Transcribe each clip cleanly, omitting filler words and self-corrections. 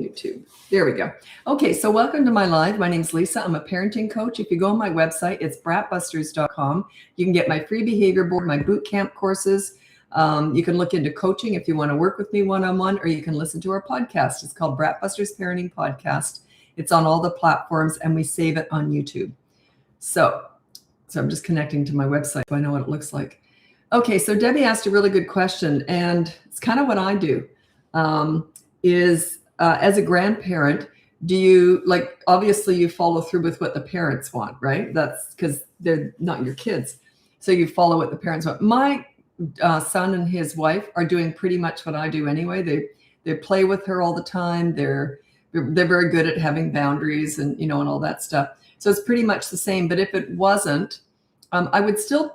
YouTube. There we go. Okay, so welcome to my live. My name's Lisa. I'm a parenting coach. If you go on my website, it's BratBusters.com. You can get my free behavior board, my boot camp courses. You can look into coaching if you want to work with me one-on-one, or you can listen to our podcast. It's called BratBusters Parenting Podcast. It's on all the platforms, and we save it on YouTube. So I'm just connecting to my website so I know what it looks like. Okay, so Debbie asked a really good question, and it's kind of what I do. As a grandparent, do you, like, obviously you follow through with what the parents want, right? That's because they're not your kids. So you follow what the parents want. My son and his wife are doing pretty much what I do anyway. They play with her all the time. They're very good at having boundaries and all that stuff. So it's pretty much the same. But if it wasn't, I would still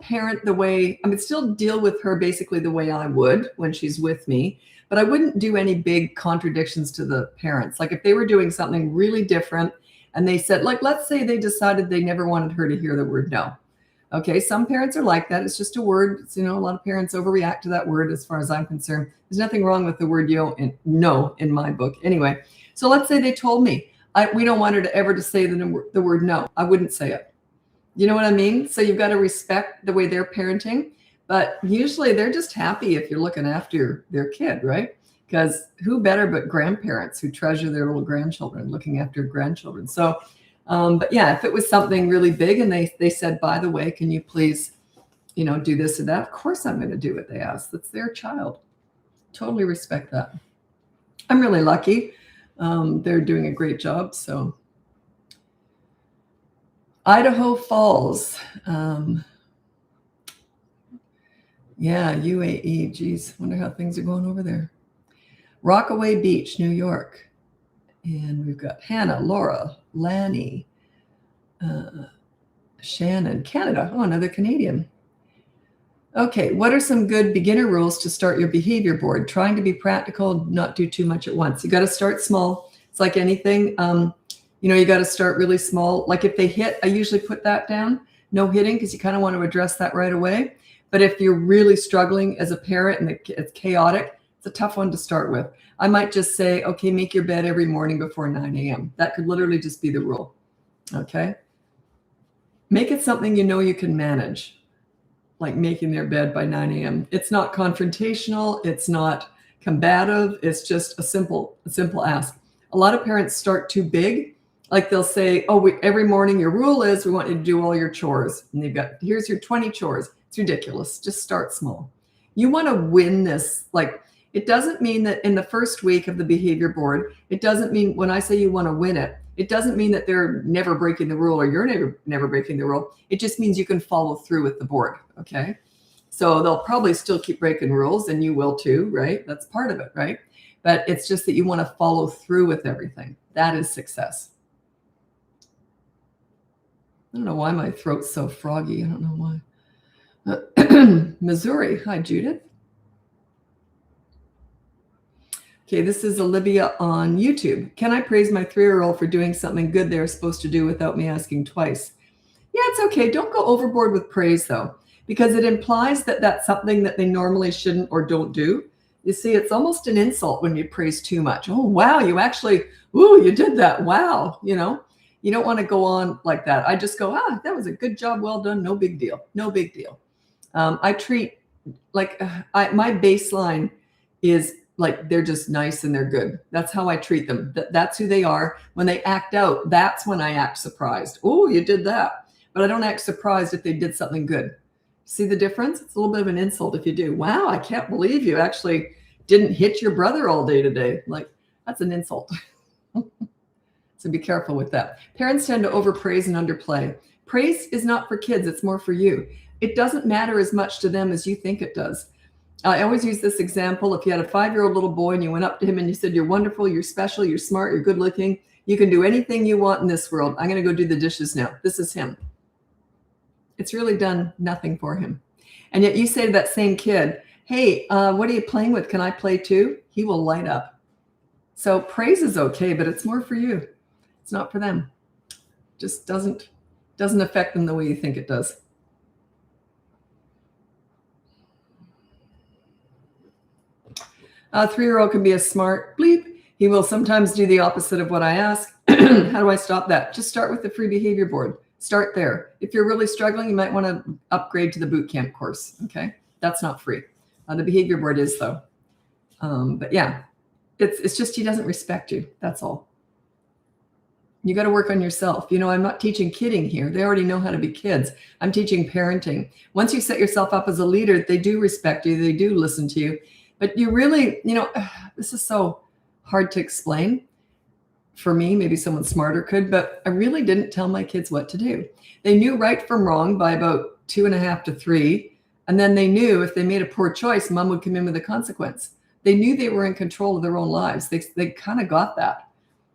still deal with her basically the way I would when she's with me. But I wouldn't do any big contradictions to the parents. Like if they were doing something really different and they said, like, let's say they decided they never wanted her to hear the word no. Okay, some parents are like that. It's just a word. It's, a lot of parents overreact to that word as far as I'm concerned. There's nothing wrong with the word no in my book. Anyway, so let's say they told me, we don't want her to ever to say the word no. I wouldn't say it. You know what I mean? So you've got to respect the way they're parenting. But usually they're just happy if you're looking after their kid, right? Because who better but grandparents who treasure their little grandchildren, looking after grandchildren. So, but yeah, if it was something really big and they said, by the way, can you please, do this or that? Of course I'm going to do what they ask. That's their child. Totally respect that. I'm really lucky. They're doing a great job. So Idaho Falls. Yeah, UAE. Geez, wonder how things are going over there. Rockaway Beach, New York. And we've got Hannah, Laura, Lanny, Shannon, Canada. Oh, another Canadian. Okay, what are some good beginner rules to start your behavior board? Trying to be practical, not do too much at once. You got to start small. It's like anything. You got to start really small. Like if they hit, I usually put that down. No hitting, because you kind of want to address that right away. But if you're really struggling as a parent and it's chaotic, it's a tough one to start with. I might just say, okay, make your bed every morning before 9 a.m. That could literally just be the rule. Okay. Make it something you can manage, like making their bed by 9 a.m. It's not confrontational. It's not combative. It's just a simple ask. A lot of parents start too big. Like they'll say, every morning your rule is we want you to do all your chores. And here's your 20 chores. It's ridiculous. Just start small. You want to win this. Like, it doesn't mean that in the first week of the behavior board, it doesn't mean when I say you want to win it, it doesn't mean that they're never breaking the rule or you're never breaking the rule. It just means you can follow through with the board. Okay. So they'll probably still keep breaking rules and you will too, right? That's part of it, right? But it's just that you want to follow through with everything. That is success. I don't know why my throat's so froggy. I don't know why. Missouri. Hi, Judith. Okay, this is Olivia on YouTube. Can I praise my 3-year-old for doing something good they're supposed to do without me asking twice? Yeah, it's okay. Don't go overboard with praise, though, because it implies that that's something that they normally shouldn't or don't do. You see, it's almost an insult when you praise too much. Oh, wow, you did that. Wow, You don't want to go on like that. I just go, that was a good job. Well done. No big deal. No big deal. I treat my baseline is like they're just nice and they're good. That's how I treat them. That's who they are. When they act out, that's when I act surprised. Oh, you did that. But I don't act surprised if they did something good. See the difference? It's a little bit of an insult if you do. Wow, I can't believe you actually didn't hit your brother all day today. Like, that's an insult. So be careful with that. Parents tend to overpraise and underplay. Praise is not for kids. It's more for you. It doesn't matter as much to them as you think it does. I always use this example. If you had a 5-year-old little boy and you went up to him and you said, you're wonderful, you're special, you're smart, you're good looking, you can do anything you want in this world. I'm going to go do the dishes now. This is him. It's really done nothing for him. And yet you say to that same kid, hey, what are you playing with? Can I play too? He will light up. So praise is okay, but it's more for you. It's not for them. Just doesn't affect them the way you think it does. A 3-year-old can be a smart bleep He will sometimes do the opposite of what I ask. How do I stop that? Just start with the free behavior board. Start there. If you're really struggling, you might want to upgrade to the boot camp course. Okay. That's not free. The behavior board is though. But yeah, it's just he doesn't respect you. That's all. You got to work on yourself. You know, I'm not teaching kidding here. They already know how to be kids. I'm teaching parenting. Once you set yourself up as a leader, they do respect you. They do listen to you. But you really, you know, this is so hard to explain for me. Maybe someone smarter could, but I really didn't tell my kids what to do. They knew right from wrong by about 2.5 to 3. And then they knew if they made a poor choice, mom would come in with a consequence. They knew they were in control of their own lives. They kind of got that.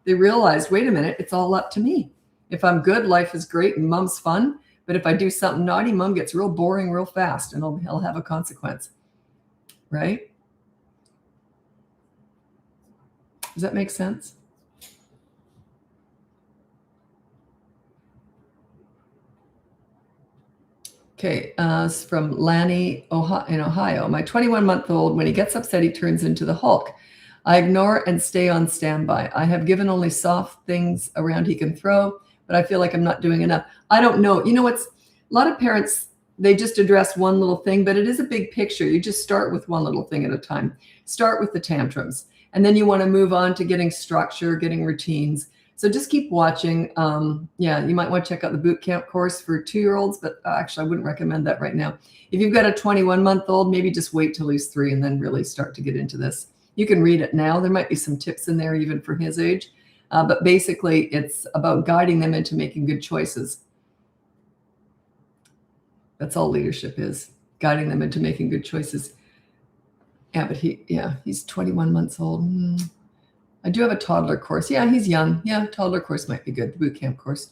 They realized, wait a minute, it's all up to me. If I'm good, life is great and mom's fun. But if I do something naughty, mom gets real boring real fast and I'll have a consequence. Right? Does that make sense? Okay, it's from Lanny in Ohio. My 21-month-old, when he gets upset, he turns into the Hulk. I ignore and stay on standby. I have given only soft things around he can throw, but I feel like I'm not doing enough. I don't know. You know what's, a lot of parents, they just address one little thing, but it is a big picture. You just start with one little thing at a time. Start with the tantrums. And then you want to move on to getting structure, getting routines. So just keep watching. Yeah, you might want to check out the boot camp course for 2-year-olds, but actually I wouldn't recommend that right now. If you've got a 21-month-old, maybe just wait till he's 3 and then really start to get into this. You can read it now. There might be some tips in there even for his age. But basically it's about guiding them into making good choices. That's all leadership is, guiding them into making good choices. Yeah, but he's 21 months old. I do have a toddler course. Yeah, he's young. Yeah, toddler course might be good, the boot camp course.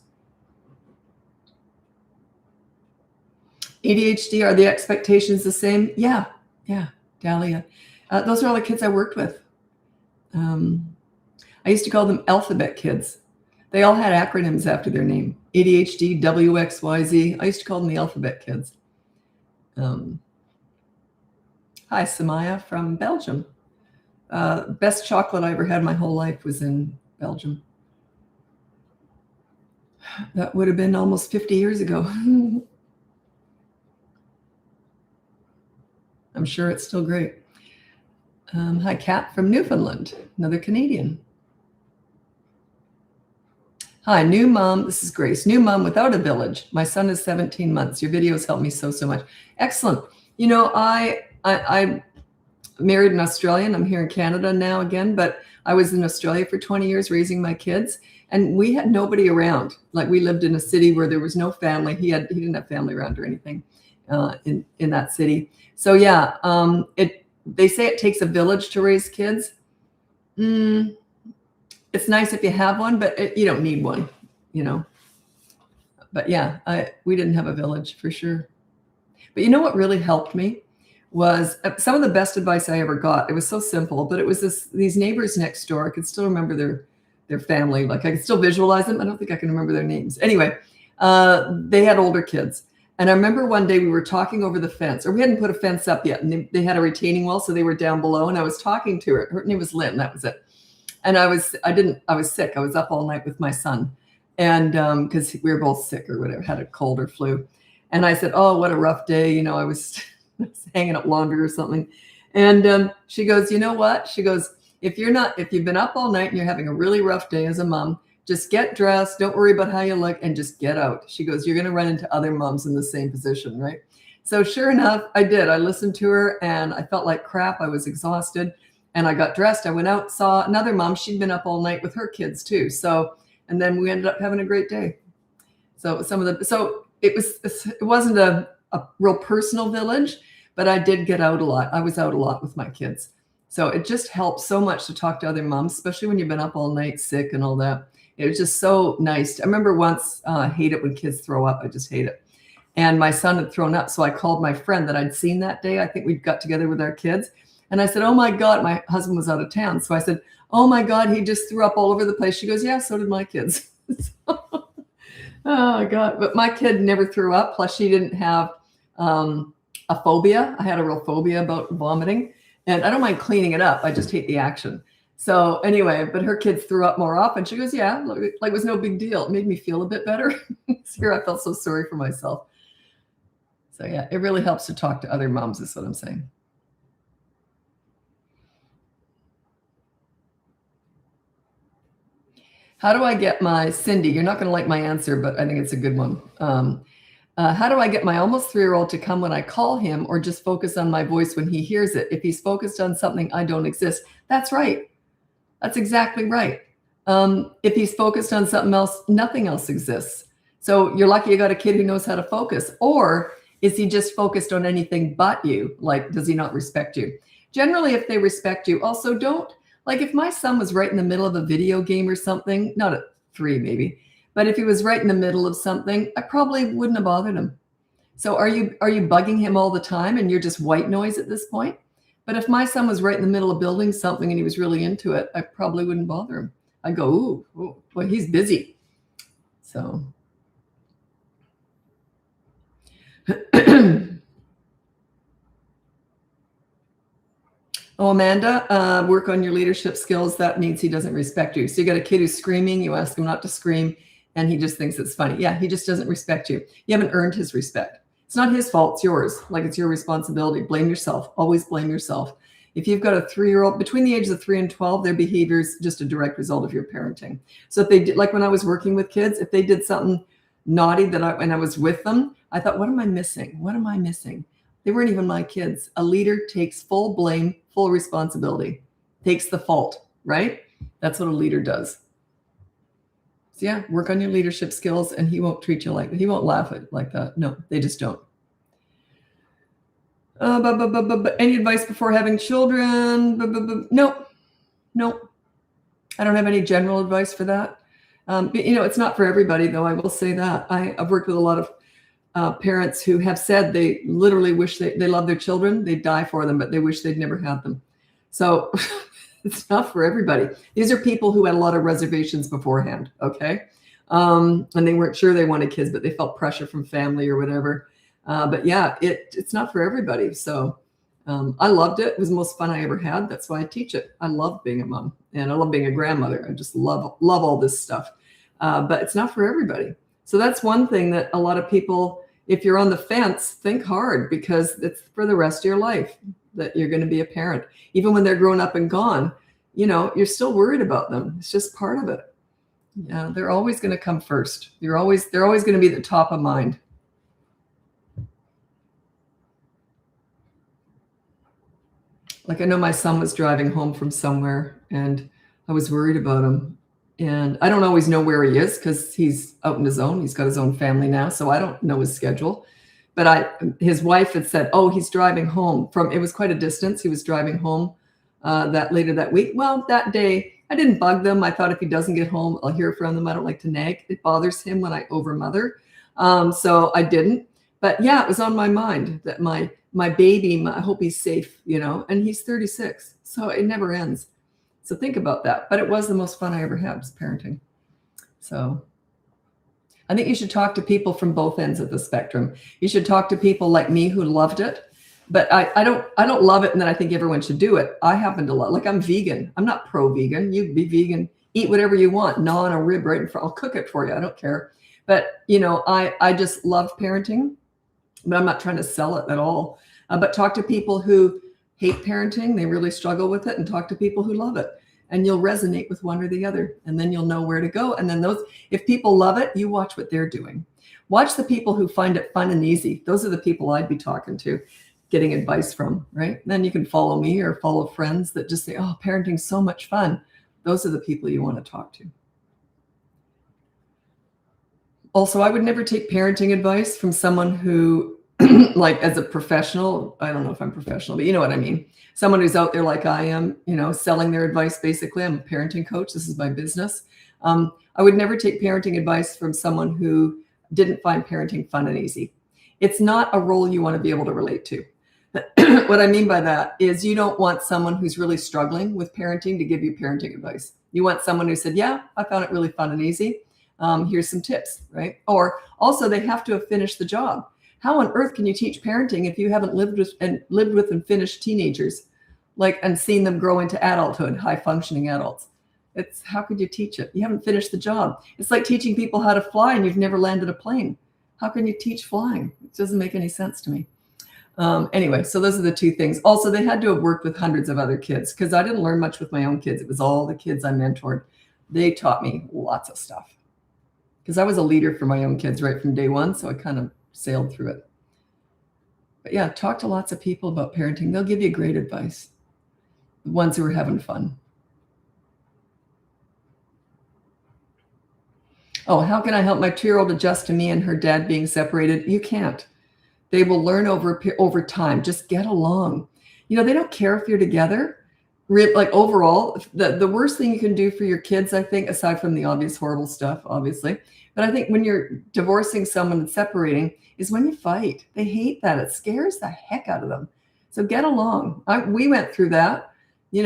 ADHD, are the expectations the same? Yeah, Dahlia. Those are all the kids I worked with. I used to call them alphabet kids. They all had acronyms after their name. ADHD, WXYZ. I used to call them the alphabet kids. Hi, Samaya from Belgium. Best chocolate I ever had my whole life was in Belgium. That would have been almost 50 years ago. I'm sure it's still great. Hi, Kat from Newfoundland, another Canadian. Hi, new mom. This is Grace. New mom without a village. My son is 17 months. Your videos help me so much. Excellent. You know, I married an Australian. I'm here in Canada now again, but I was in Australia for 20 years raising my kids, and we had nobody around. Like, we lived in a city where there was no family. He didn't have family around or anything in that city. So yeah, they say it takes a village to raise kids. It's nice if you have one, but you don't need one, you know. But yeah, we didn't have a village for sure. But you know what really helped me was some of the best advice I ever got. It was so simple, but it was these neighbors next door. I could still remember their family. Like, I could still visualize them. I don't think I can remember their names. Anyway, they had older kids. And I remember one day we were talking over the fence, or we hadn't put a fence up yet, and they had a retaining wall, so they were down below, and I was talking to her. Her name was Lynn, that was it. And I was sick. I was up all night with my son, and because we were both sick or whatever, had a cold or flu. And I said, oh, what a rough day. You know, I was hanging up laundry or something. And she goes, you know what? She goes, if you've been up all night and you're having a really rough day as a mom, just get dressed. Don't worry about how you look and just get out. She goes, you're going to run into other moms in the same position, right? So sure enough, I did. I listened to her and I felt like crap. I was exhausted and I got dressed. I went out, saw another mom. She'd been up all night with her kids too. And then we ended up having a great day. So it wasn't a real personal village, but I did get out a lot. I was out a lot with my kids. So it just helps so much to talk to other moms, especially when you've been up all night sick and all that. It was just so nice. I remember once, I hate it when kids throw up. I just hate it. And my son had thrown up. So I called my friend that I'd seen that day. I think we'd got together with our kids. And I said, oh my God, my husband was out of town. So I said, oh my God, he just threw up all over the place. She goes, yeah, so did my kids. Oh God. But my kid never threw up. Plus she didn't have a phobia. I had a real phobia about vomiting. And I don't mind cleaning it up. I just hate the action. So anyway, but her kids threw up more often. She goes, yeah, like it was no big deal. It made me feel a bit better. Here I felt so sorry for myself. So yeah, it really helps to talk to other moms is what I'm saying. How do I get my, Cindy, you're not going to like my answer, but I think it's a good one. How do I get my almost 3-year-old to come when I call him or just focus on my voice when he hears it? If he's focused on something, I don't exist. That's right. That's exactly right. If he's focused on something else, nothing else exists. So you're lucky you got a kid who knows how to focus. Or is he just focused on anything but you? Like, does he not respect you? Generally, if they respect you, also don't, like if my son was right in the middle of a video game or something, not at 3 maybe, but if he was right in the middle of something, I probably wouldn't have bothered him. So are you bugging him all the time and you're just white noise at this point? But if my son was right in the middle of building something and he was really into it, I probably wouldn't bother him. I'd go, ooh, boy, he's busy. So. Oh, Amanda, work on your leadership skills. That means he doesn't respect you. So you got a kid who's screaming, you ask him not to scream, and he just thinks it's funny. Yeah, he just doesn't respect you. You haven't earned his respect. It's not his fault, it's yours. Like it's your responsibility. Blame yourself. Always blame yourself. If you've got a 3-year-old, between the ages of 3 and 12, their behavior is just a direct result of your parenting. So if they did, like when I was working with kids, if they did something naughty when I was with them, I thought, what am I missing? What am I missing? They weren't even my kids. A leader takes full blame, full responsibility, takes the fault, right? That's what a leader does. So yeah, work on your leadership skills and he won't treat you like that. He won't laugh at like that. No, they just don't. Any advice before having children? No. I don't have any general advice for that. But, it's not for everybody, though. I will say that. I've worked with a lot of parents who have said they literally wish they love their children. They die for them, but they wish they'd never had them. So it's not for everybody. These are people who had a lot of reservations beforehand. Okay. And they weren't sure they wanted kids, but they felt pressure from family or whatever. But yeah, it's not for everybody. So I loved it. It was the most fun I ever had. That's why I teach it. I love being a mom and I love being a grandmother. I just love all this stuff. But it's not for everybody. So that's one thing that a lot of people, if you're on the fence, think hard because it's for the rest of your life that you're going to be a parent. Even when they're grown up and gone, you're still worried about them. It's just part of it. Yeah, they're always going to come first. They're always going to be the top of mind. Like I know my son was driving home from somewhere and I was worried about him. And I don't always know where he is because he's out on his own. He's got his own family now. So I don't know his schedule. But his wife had said, oh, he's driving home it was quite a distance. He was driving home later that week. Well, that day I didn't bug them. I thought if he doesn't get home, I'll hear from him. I don't like to nag. It bothers him when I overmother. So I didn't. But yeah, it was on my mind that my baby, I hope he's safe, and he's 36. So it never ends. So think about that. But it was the most fun I ever had was parenting. So I think you should talk to people from both ends of the spectrum. You should talk to people like me who loved it. But I don't love it and then I think everyone should do it. I happen to love, like I'm vegan. I'm not pro-vegan. You be vegan, eat whatever you want, gnaw on a rib right in front. I'll cook it for you. I don't care. But, I just love parenting, but I'm not trying to sell it at all. But talk to people who hate parenting. They really struggle with it and talk to people who love it. And you'll resonate with one or the other. And then you'll know where to go. And then if people love it, you watch what they're doing. Watch the people who find it fun and easy. Those are the people I'd be talking to, getting advice from, right? Then you can follow me or follow friends that just say, oh, parenting's so much fun. Those are the people you want to talk to. Also, I would never take parenting advice from someone who, like as a professional, I don't know if I'm professional, but you know what I mean? Someone who's out there like I am, selling their advice. Basically, I'm a parenting coach. This is my business. I would never take parenting advice from someone who didn't find parenting fun and easy. It's not a role you want to be able to relate to. What I mean by that is you don't want someone who's really struggling with parenting to give you parenting advice. You want someone who said, yeah, I found it really fun and easy. Here's some tips, right? Or also they have to have finished the job. How on earth can you teach parenting if you haven't lived with and finished teenagers? and seeing them grow into adulthood, high functioning adults. It's, how could you teach it? You haven't finished the job. It's like teaching people how to fly and you've never landed a plane. How can you teach flying? It doesn't make any sense to me. Anyway, so those are the two things. Also, they had to have worked with hundreds of other kids because I didn't learn much with my own kids. It was all the kids I mentored. They taught me lots of stuff because I was a leader for my own kids right from day one. So I kind of sailed through it. But yeah, talk to lots of people about parenting. They'll give you great advice. The ones who are having fun. Oh, how can I help my 2-year-old adjust to me and her dad being separated? You can't. They will learn over time. Just get along. They don't care if you're together. Like overall, the worst thing you can do for your kids, I think, aside from the obvious horrible stuff, obviously, but I think when you're divorcing someone and separating is when you fight. They hate that. It scares the heck out of them. So get along. We went through that. We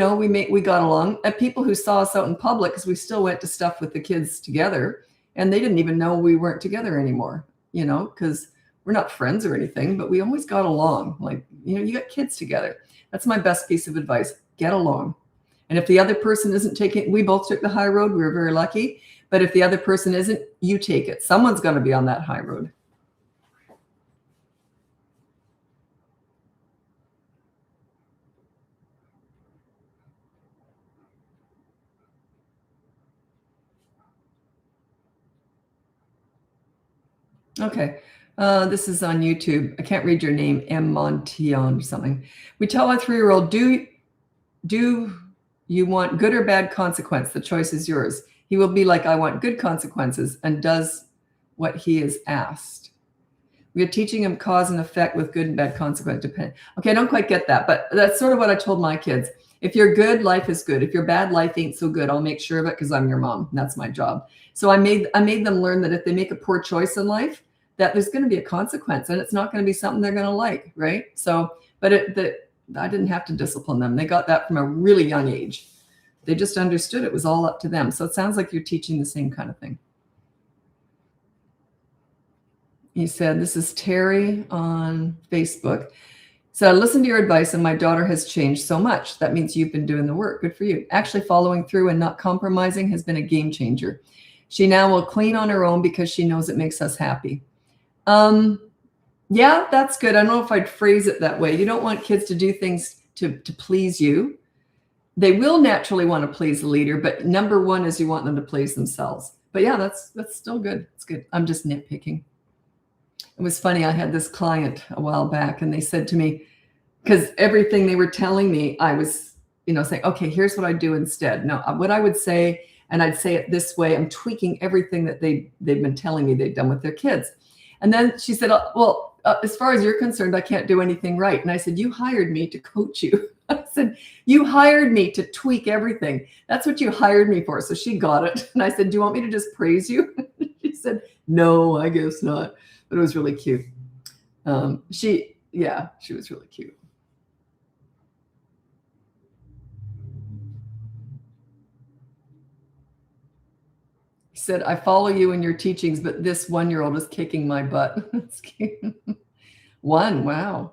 got along. And people who saw us out in public, because we still went to stuff with the kids together, and they didn't even know we weren't together anymore, because we're not friends or anything, but we always got along. Like, you got kids together. That's my best piece of advice. Get along. And if the other person isn't we both took the high road. We were very lucky. But if the other person isn't, you take it. Someone's going to be on that high road. Okay. This is on YouTube. I can't read your name, M. Montion or something. We tell our 3-year-old, do you want good or bad consequence? The choice is yours. He will be like, I want good consequences, and does what he is asked. We are teaching him cause and effect with good and bad consequence. Okay, I don't quite get that, but that's sort of what I told my kids. If you're good, life is good. If you're bad, life ain't so good. I'll make sure of it because I'm your mom. That's my job. So I made them learn that if they make a poor choice in life, that there's going to be a consequence, and it's not going to be something they're going to like, right? So, but I didn't have to discipline them. They got that from a really young age. They just understood it was all up to them. So it sounds like you're teaching the same kind of thing. He said, this is Terry on Facebook. So I listened to your advice and my daughter has changed so much. That means you've been doing the work. Good for you. Actually following through and not compromising has been a game changer. She now will clean on her own because she knows it makes us happy. Yeah, that's good. I don't know if I'd phrase it that way. You don't want kids to do things to please you. They will naturally want to please the leader, but number one is you want them to please themselves. But yeah, that's still good. It's good. I'm just nitpicking. It was funny. I had this client a while back and they said to me, because everything they were telling me, I was, saying, okay, here's what I do instead. No, what I would say, and I'd say it this way, I'm tweaking everything that they've been telling me they've done with their kids. And then she said, as far as you're concerned, I can't do anything right. And I said, you hired me to coach you. I said, you hired me to tweak everything. That's what you hired me for. So she got it. And I said, do you want me to just praise you? She said, no, I guess not. But it was really cute. She was really cute. He said, I follow you in your teachings, but this 1-year-old is kicking my butt. That's cute. 1, wow.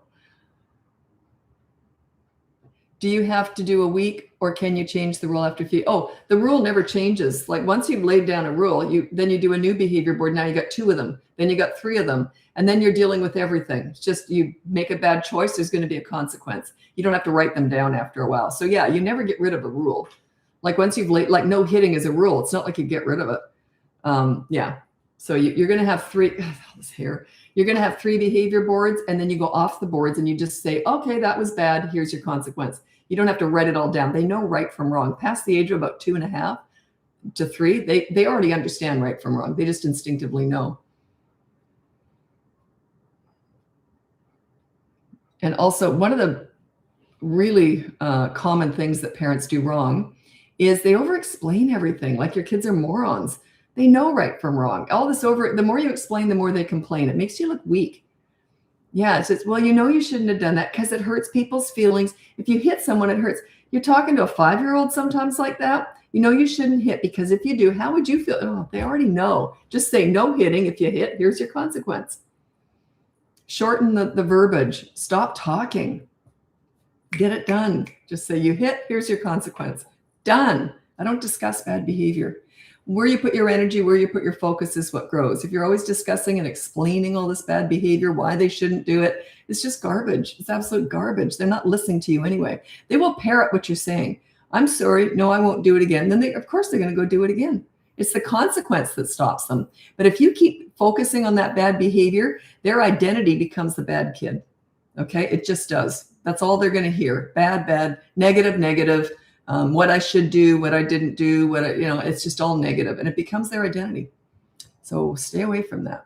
Do you have to do a week or can you change the rule after a few? Oh, the rule never changes. Like once you've laid down a rule, then you do a new behavior board. Now you got 2 of them, then you got 3 of them, and then you're dealing with everything. It's just you make a bad choice, there's going to be a consequence. You don't have to write them down after a while. So yeah, you never get rid of a rule. Like once you've laid, like no hitting is a rule. It's not like you get rid of it. Yeah. So you're going to have 3, this hair. You're going to have 3 behavior boards, and then you go off the boards and you just say, okay, that was bad. Here's your consequence. You don't have to write it all down. They know right from wrong. Past the age of about 2.5 to 3, they already understand right from wrong. They just instinctively know. And also one of the really common things that parents do wrong is they over-explain everything. Like your kids are morons. They know right from wrong. All this the more you explain, the more they complain. It makes you look weak. Yeah, it says, well, you shouldn't have done that because it hurts people's feelings. If you hit someone, it hurts. You're talking to a 5-year-old sometimes like that. You shouldn't hit because if you do, how would you feel? Oh, they already know. Just say no hitting. If you hit, here's your consequence. Shorten the verbiage. Stop talking. Get it done. Just say you hit, here's your consequence. Done. I don't discuss bad behavior. Where you put your energy, where you put your focus is what grows. If you're always discussing and explaining all this bad behavior, why they shouldn't do it, it's just garbage. It's absolute garbage. They're not listening to you anyway. They will parrot what you're saying. I'm sorry. No, I won't do it again. Then of course, they're going to go do it again. It's the consequence that stops them. But if you keep focusing on that bad behavior, their identity becomes the bad kid. Okay, it just does. That's all they're going to hear. Bad, bad, negative, negative. What I should do, what I didn't do, it's just all negative, and it becomes their identity. So stay away from that.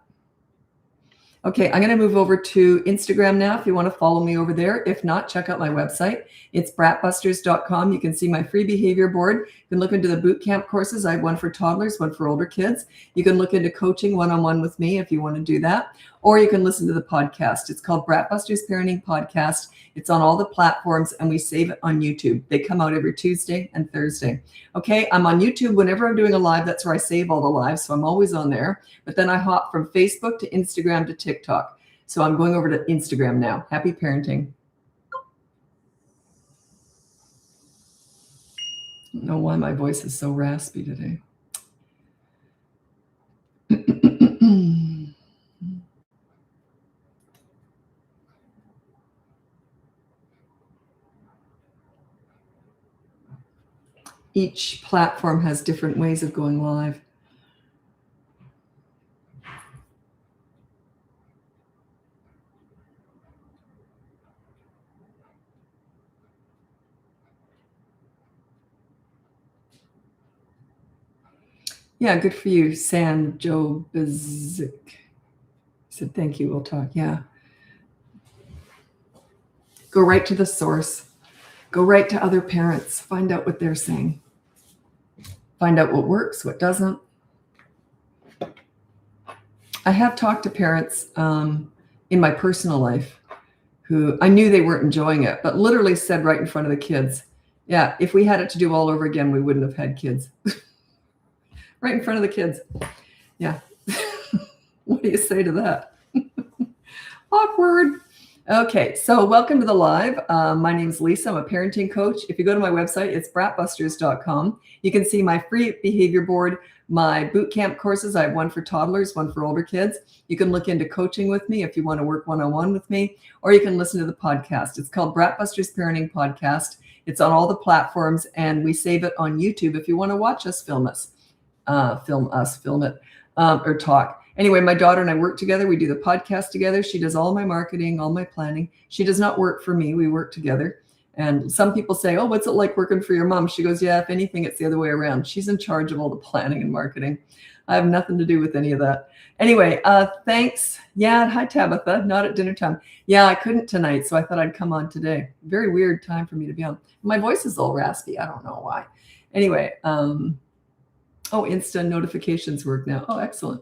Okay, I'm going to move over to Instagram now if you want to follow me over there. If not, check out my website. It's BratBusters.com. You can see my free behavior board. You can look into the boot camp courses. I have one for toddlers, one for older kids. You can look into coaching one-on-one with me if you want to do that. Or you can listen to the podcast. It's called BratBusters Parenting Podcast. It's on all the platforms, and we save it on YouTube. They come out every Tuesday and Thursday. Okay, I'm on YouTube whenever I'm doing a live. That's where I save all the lives, so I'm always on there. But then I hop from Facebook to Instagram to TikTok. So I'm going over to Instagram now. Happy parenting. I don't know why my voice is so raspy today. Each platform has different ways of going live. Yeah, good for you, San Joe Bezic. Said, thank you, we'll talk. Yeah. Go right to the source. Go right to other parents. Find out what they're saying. Find out what works, what doesn't. I have talked to parents in my personal life who I knew they weren't enjoying it, but literally said right in front of the kids, yeah, if we had it to do all over again, we wouldn't have had kids. Right in front of the kids. Yeah. What do you say to that? Awkward. Okay, so welcome to the live. My name is Lisa. I'm a parenting coach. If you go to my website, it's BratBusters.com. You can see my free behavior board, my boot camp courses. I have one for toddlers, one for older kids. You can look into coaching with me if you want to work one-on-one with me, or you can listen to the podcast. It's called BratBusters Parenting Podcast. It's on all the platforms, and we save it on YouTube if you want to watch us film it, or talk. Anyway, my daughter and I work together. We do the podcast together. She does all my marketing, all my planning. She does not work for me. We work together. And some people say, oh, what's it like working for your mom? She goes, yeah, if anything, it's the other way around. She's in charge of all the planning and marketing. I have nothing to do with any of that. Anyway, thanks. Yeah, hi, Tabitha. Not at dinner time. Yeah, I couldn't tonight, so I thought I'd come on today. Very weird time for me to be on. My voice is all raspy. I don't know why. Anyway, Insta notifications work now. Oh, excellent.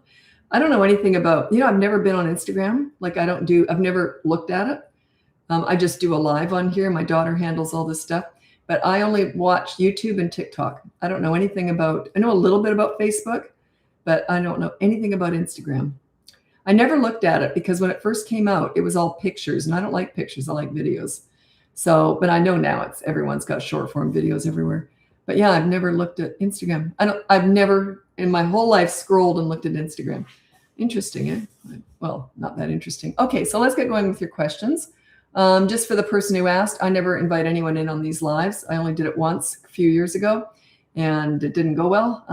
I don't know anything about, I've never been on Instagram. I've never looked at it. I just do a live on here. My daughter handles all this stuff, but I only watch YouTube and TikTok. I don't know anything I know a little bit about Facebook, but I don't know anything about Instagram. I never looked at it because when it first came out, it was all pictures, and I don't like pictures. I like videos. So, but I know now everyone's got short form videos everywhere. But yeah, I've never looked at Instagram. I've never in my whole life scrolled and looked at Instagram. Interesting, eh? Well, not that interesting. Okay, so let's get going with your questions. Just for the person who asked, I never invite anyone in on these lives. I only did it once a few years ago, and it didn't go well.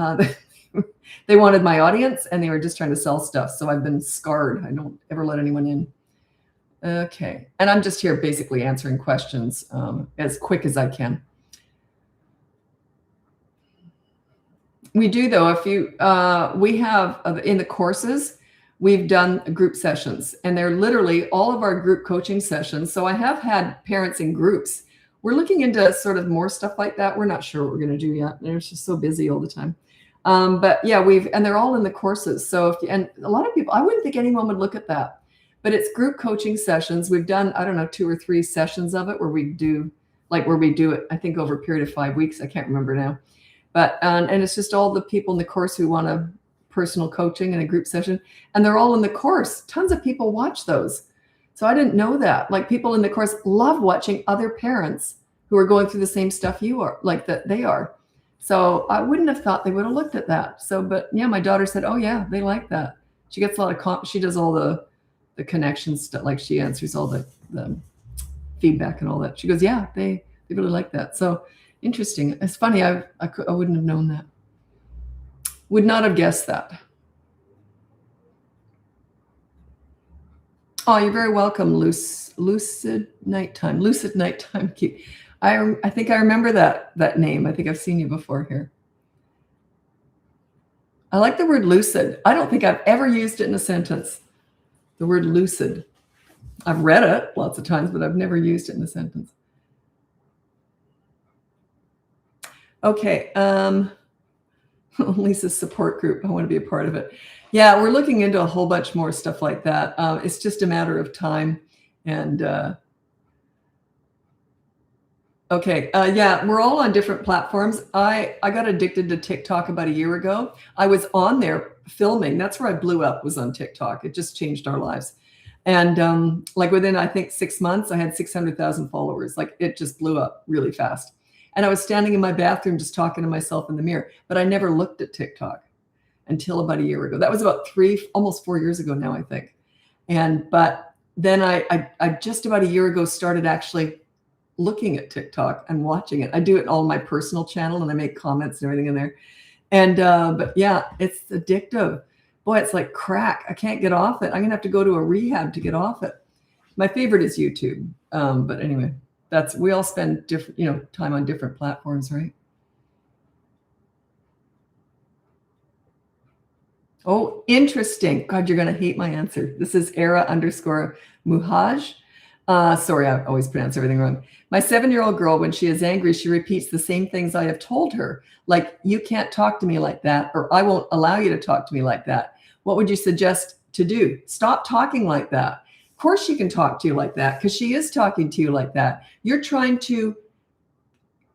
They wanted my audience, and they were just trying to sell stuff. So I've been scarred. I don't ever let anyone in. Okay, and I'm just here basically answering questions as quick as I can. We do, though, we have in the courses, we've done group sessions, and they're literally all of our group coaching sessions. So I have had parents in groups. We're looking into sort of more stuff like that. We're not sure what we're going to do yet. They're just so busy all the time. But yeah, and they're all in the courses. So and a lot of people, I wouldn't think anyone would look at that, but it's group coaching sessions. We've done, I don't know, 2 or 3 sessions of it where we do it, I think over a period of 5 weeks. I can't remember now. But, and it's just all the people in the course who want a personal coaching and a group session, and they're all in the course. Tons of people watch those. So I didn't know that. Like people in the course love watching other parents who are going through the same stuff you are, like that they are. So I wouldn't have thought they would have looked at that. So, but yeah, my daughter said, oh yeah, they like that. She gets a lot of, she does all the connections stuff. Like she answers all the feedback and all that. She goes, yeah, they really like that. So interesting. It's funny. I wouldn't have known that. Would not have guessed that. Oh, you're very welcome. Lucid Nighttime. Lucid Nighttime. I think I remember that name. I think I've seen you before here. I like the word lucid. I don't think I've ever used it in a sentence. The word lucid. I've read it lots of times, but I've never used it in a sentence. Okay. Lisa's support group. I want to be a part of it. Yeah, we're looking into a whole bunch more stuff like that. It's just a matter of time. And okay, yeah, we're all on different platforms. I got addicted to TikTok about a year ago. I was on there filming. That's where I blew up, was on TikTok. It just changed our lives. And like within, I think 6 months, I had 600,000 followers. Like it just blew up really fast. And I was standing in my bathroom just talking to myself in the mirror, but I never looked at TikTok until about a year ago. That was about almost 4 years ago now, I think. But then I just about a year ago started actually looking at TikTok and watching it. I do it on my personal channel and I make comments and everything in there. And but yeah, it's addictive. Boy, it's like crack. I can't get off it. I'm gonna have to go to a rehab to get off it. My favorite is YouTube. But anyway, we all spend different, time on different platforms, right? Oh, interesting. God, you're going to hate my answer. This is Era_Muhaj. Sorry, I always pronounce everything wrong. My 7-year-old girl, when she is angry, she repeats the same things I have told her. Like, you can't talk to me like that, or I won't allow you to talk to me like that. What would you suggest to do? Stop talking like that. Of course she can talk to you like that because she is talking to you like that. You're trying to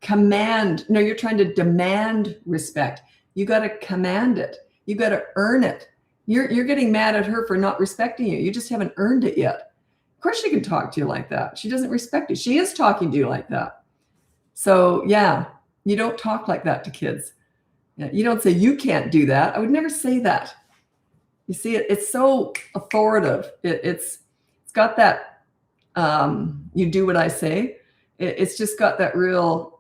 you're trying to demand respect. You got to command it. You got to earn it. You're getting mad at her for not respecting you. You just haven't earned it yet. Of course she can talk to you like that. She doesn't respect you. She is talking to you like that. So yeah, you don't talk like that to kids. You don't say, you can't do that. I would never say that. You see, it's so authoritative. It's got that, you do what I say. It's just got that real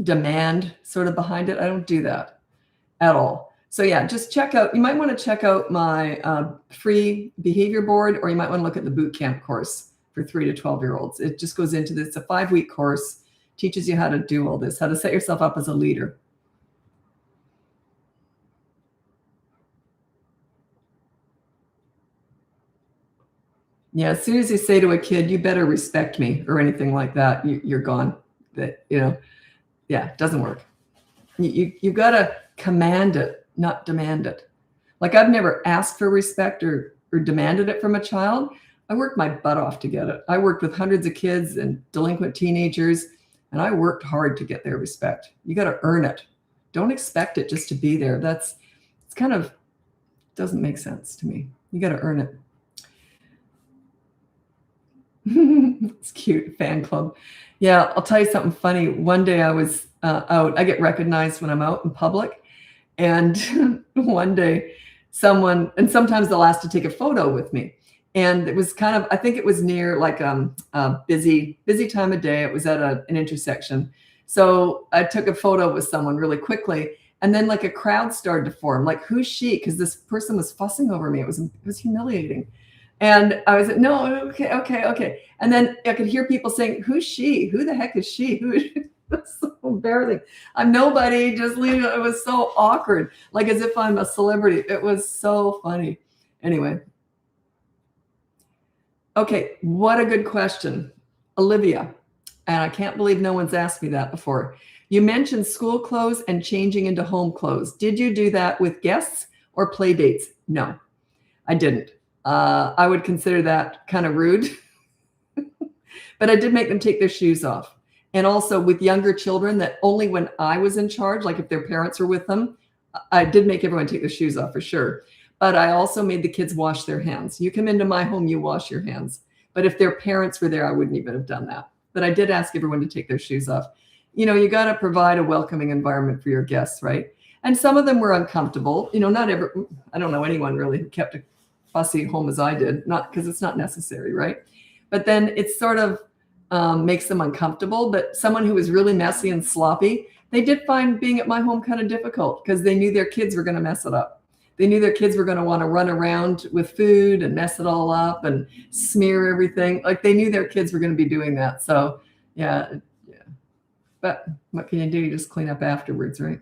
demand sort of behind it. I don't do that at all. So yeah, just you might want to check out my free behavior board, or you might want to look at the boot camp course for 3 to 12-year-olds. It just goes into this. It's a 5-week course, teaches you how to do all this, how to set yourself up as a leader. Yeah, as soon as you say to a kid, you better respect me or anything like that, you're gone. That, yeah, it doesn't work. You got to command it, not demand it. Like I've never asked for respect or demanded it from a child. I worked my butt off to get it. I worked with hundreds of kids and delinquent teenagers, and I worked hard to get their respect. You got to earn it. Don't expect it just to be there. It's kind of doesn't make sense to me. You got to earn it. It's cute, fan club. Yeah, I'll tell you something funny. One day I was out. I get recognized when I'm out in public. And one day sometimes they'll ask to take a photo with me. And it was kind of, I think it was near like a busy time of day. It was at an intersection. So I took a photo with someone really quickly. And then like a crowd started to form. Like, who's she? Because this person was fussing over me. It was humiliating. And I was like, no, okay. And then I could hear people saying, who's she? Who the heck is she? That's so embarrassing. I'm nobody, just leave it. It was so awkward, like as if I'm a celebrity. It was so funny. Anyway. Okay, what a good question. Olivia, and I can't believe no one's asked me that before. You mentioned school clothes and changing into home clothes. Did you do that with guests or play dates? No, I didn't. I would consider that kind of rude, but I did make them take their shoes off. And also with younger children, that only when I was in charge, like if their parents were with them, I did make everyone take their shoes off for sure. But I also made the kids wash their hands. You come into my home, you wash your hands. But if their parents were there, I wouldn't even have done that. But I did ask everyone to take their shoes off. You got to provide a welcoming environment for your guests, right? And some of them were uncomfortable. I don't know anyone really who kept a fussy home as I did, not because it's not necessary, right? But then it sort of makes them uncomfortable. But someone who was really messy and sloppy, they did find being at my home kind of difficult because they knew their kids were going to mess it up. They knew their kids were going to want to run around with food and mess it all up and smear everything. Like they knew their kids were going to be doing that. So yeah. But what can you do? You just clean up afterwards, right?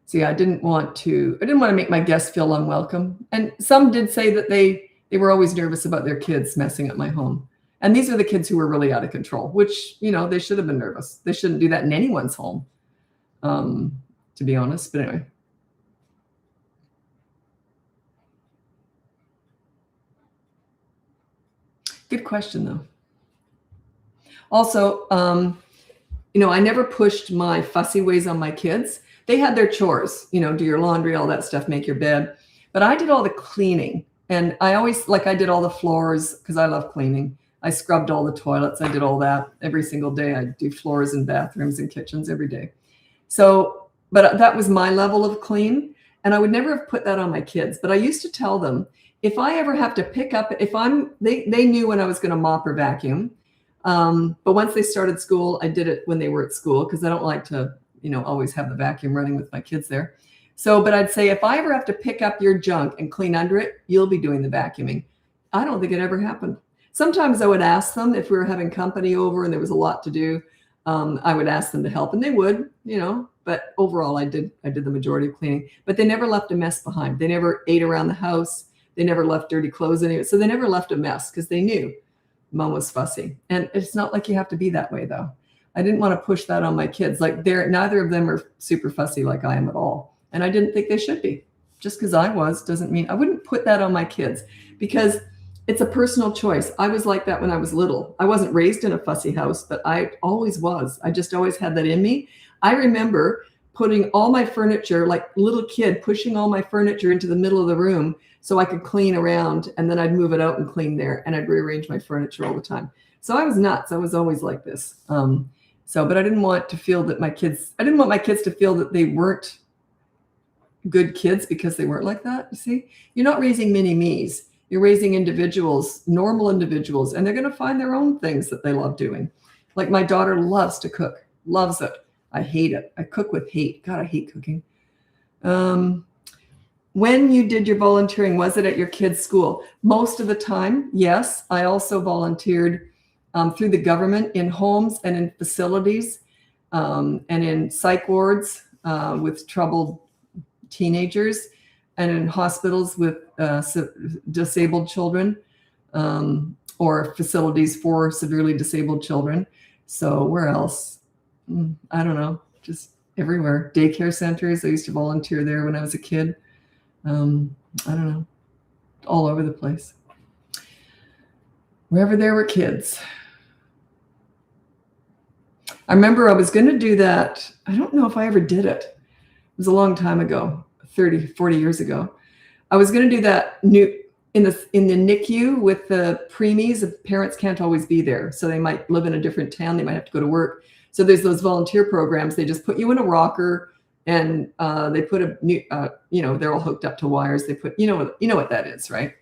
So yeah, I didn't want to make my guests feel unwelcome. And some did say that they were always nervous about their kids messing up my home. And these are the kids who were really out of control, which, they should have been nervous. They shouldn't do that in anyone's home, to be honest. But anyway. Good question, though. Also, I never pushed my fussy ways on my kids. They had their chores, do your laundry, all that stuff, make your bed. But I did all the cleaning. And I always, I did all the floors because I love cleaning. I scrubbed all the toilets. I did all that every single day. I do floors and bathrooms and kitchens every day. So, but that was my level of clean. And I would never have put that on my kids. But I used to tell them, if I ever have to pick up, they knew when I was going to mop or vacuum. But once they started school, I did it when they were at school because I don't like to, always have the vacuum running with my kids there. So, but I'd say if I ever have to pick up your junk and clean under it, you'll be doing the vacuuming. I don't think it ever happened. Sometimes I would ask them if we were having company over and there was a lot to do. I would ask them to help and they would, but overall I did the majority of cleaning, but they never left a mess behind. They never ate around the house. They never left dirty clothes anyway. So they never left a mess because they knew Mom was fussy. And it's not like you have to be that way though. I didn't want to push that on my kids. Neither of them are super fussy like I am at all. And I didn't think they should be. Just because I was doesn't mean I wouldn't put that on my kids because it's a personal choice. I was like that when I was little. I wasn't raised in a fussy house, but I always was. I just always had that in me. I remember putting all my furniture, like little kid, pushing all my furniture into the middle of the room so I could clean around, and then I'd move it out and clean there, and I'd rearrange my furniture all the time. So I was nuts. I was always like this. But I didn't want to feel that I didn't want my kids to feel that they weren't good kids because they weren't like that. You see, you're not raising mini-me's. You're raising individuals, normal individuals, and they're going to find their own things that they love doing. Like my daughter loves to cook, loves it. I hate it. I cook with hate. God, I hate cooking. When you did your volunteering, was it at your kids' school? Most of the time, yes. I also volunteered through the government in homes and in facilities and in psych wards with troubled teenagers and in hospitals with disabled children or facilities for severely disabled children. So where else? I don't know, just everywhere. Daycare centers. I used to volunteer there when I was a kid. I don't know, all over the place. Wherever there were kids. I remember I was going to do that. I don't know if I ever did it. It was a long time ago, 30, 40 years ago. I was going to do that in the NICU with the preemies. The parents can't always be there. So they might live in a different town. They might have to go to work. So there's those volunteer programs. They just put you in a rocker and they put they're all hooked up to wires. They put, you know what that is, right?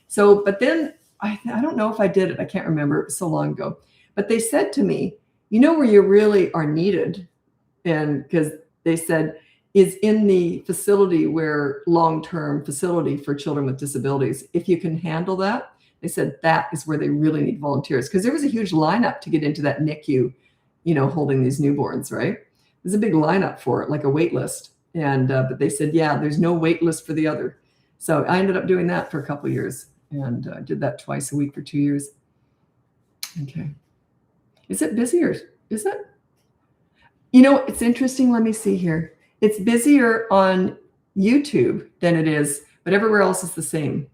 So, but then I don't know if I did it. I can't remember. It was so long ago. But they said to me, where you really are needed, and because they said, is in the facility where long-term facility for children with disabilities. If you can handle that, they said that is where they really need volunteers. Because there was a huge lineup to get into that NICU, holding these newborns, right? There's a big lineup for it, like a wait list. And but they said, yeah, there's no wait list for the other. So I ended up doing that for a couple of years and did that twice a week for 2 years. Okay. Is it busier? Is it? It's interesting. Let me see here. It's busier on YouTube than it is, but everywhere else is the same.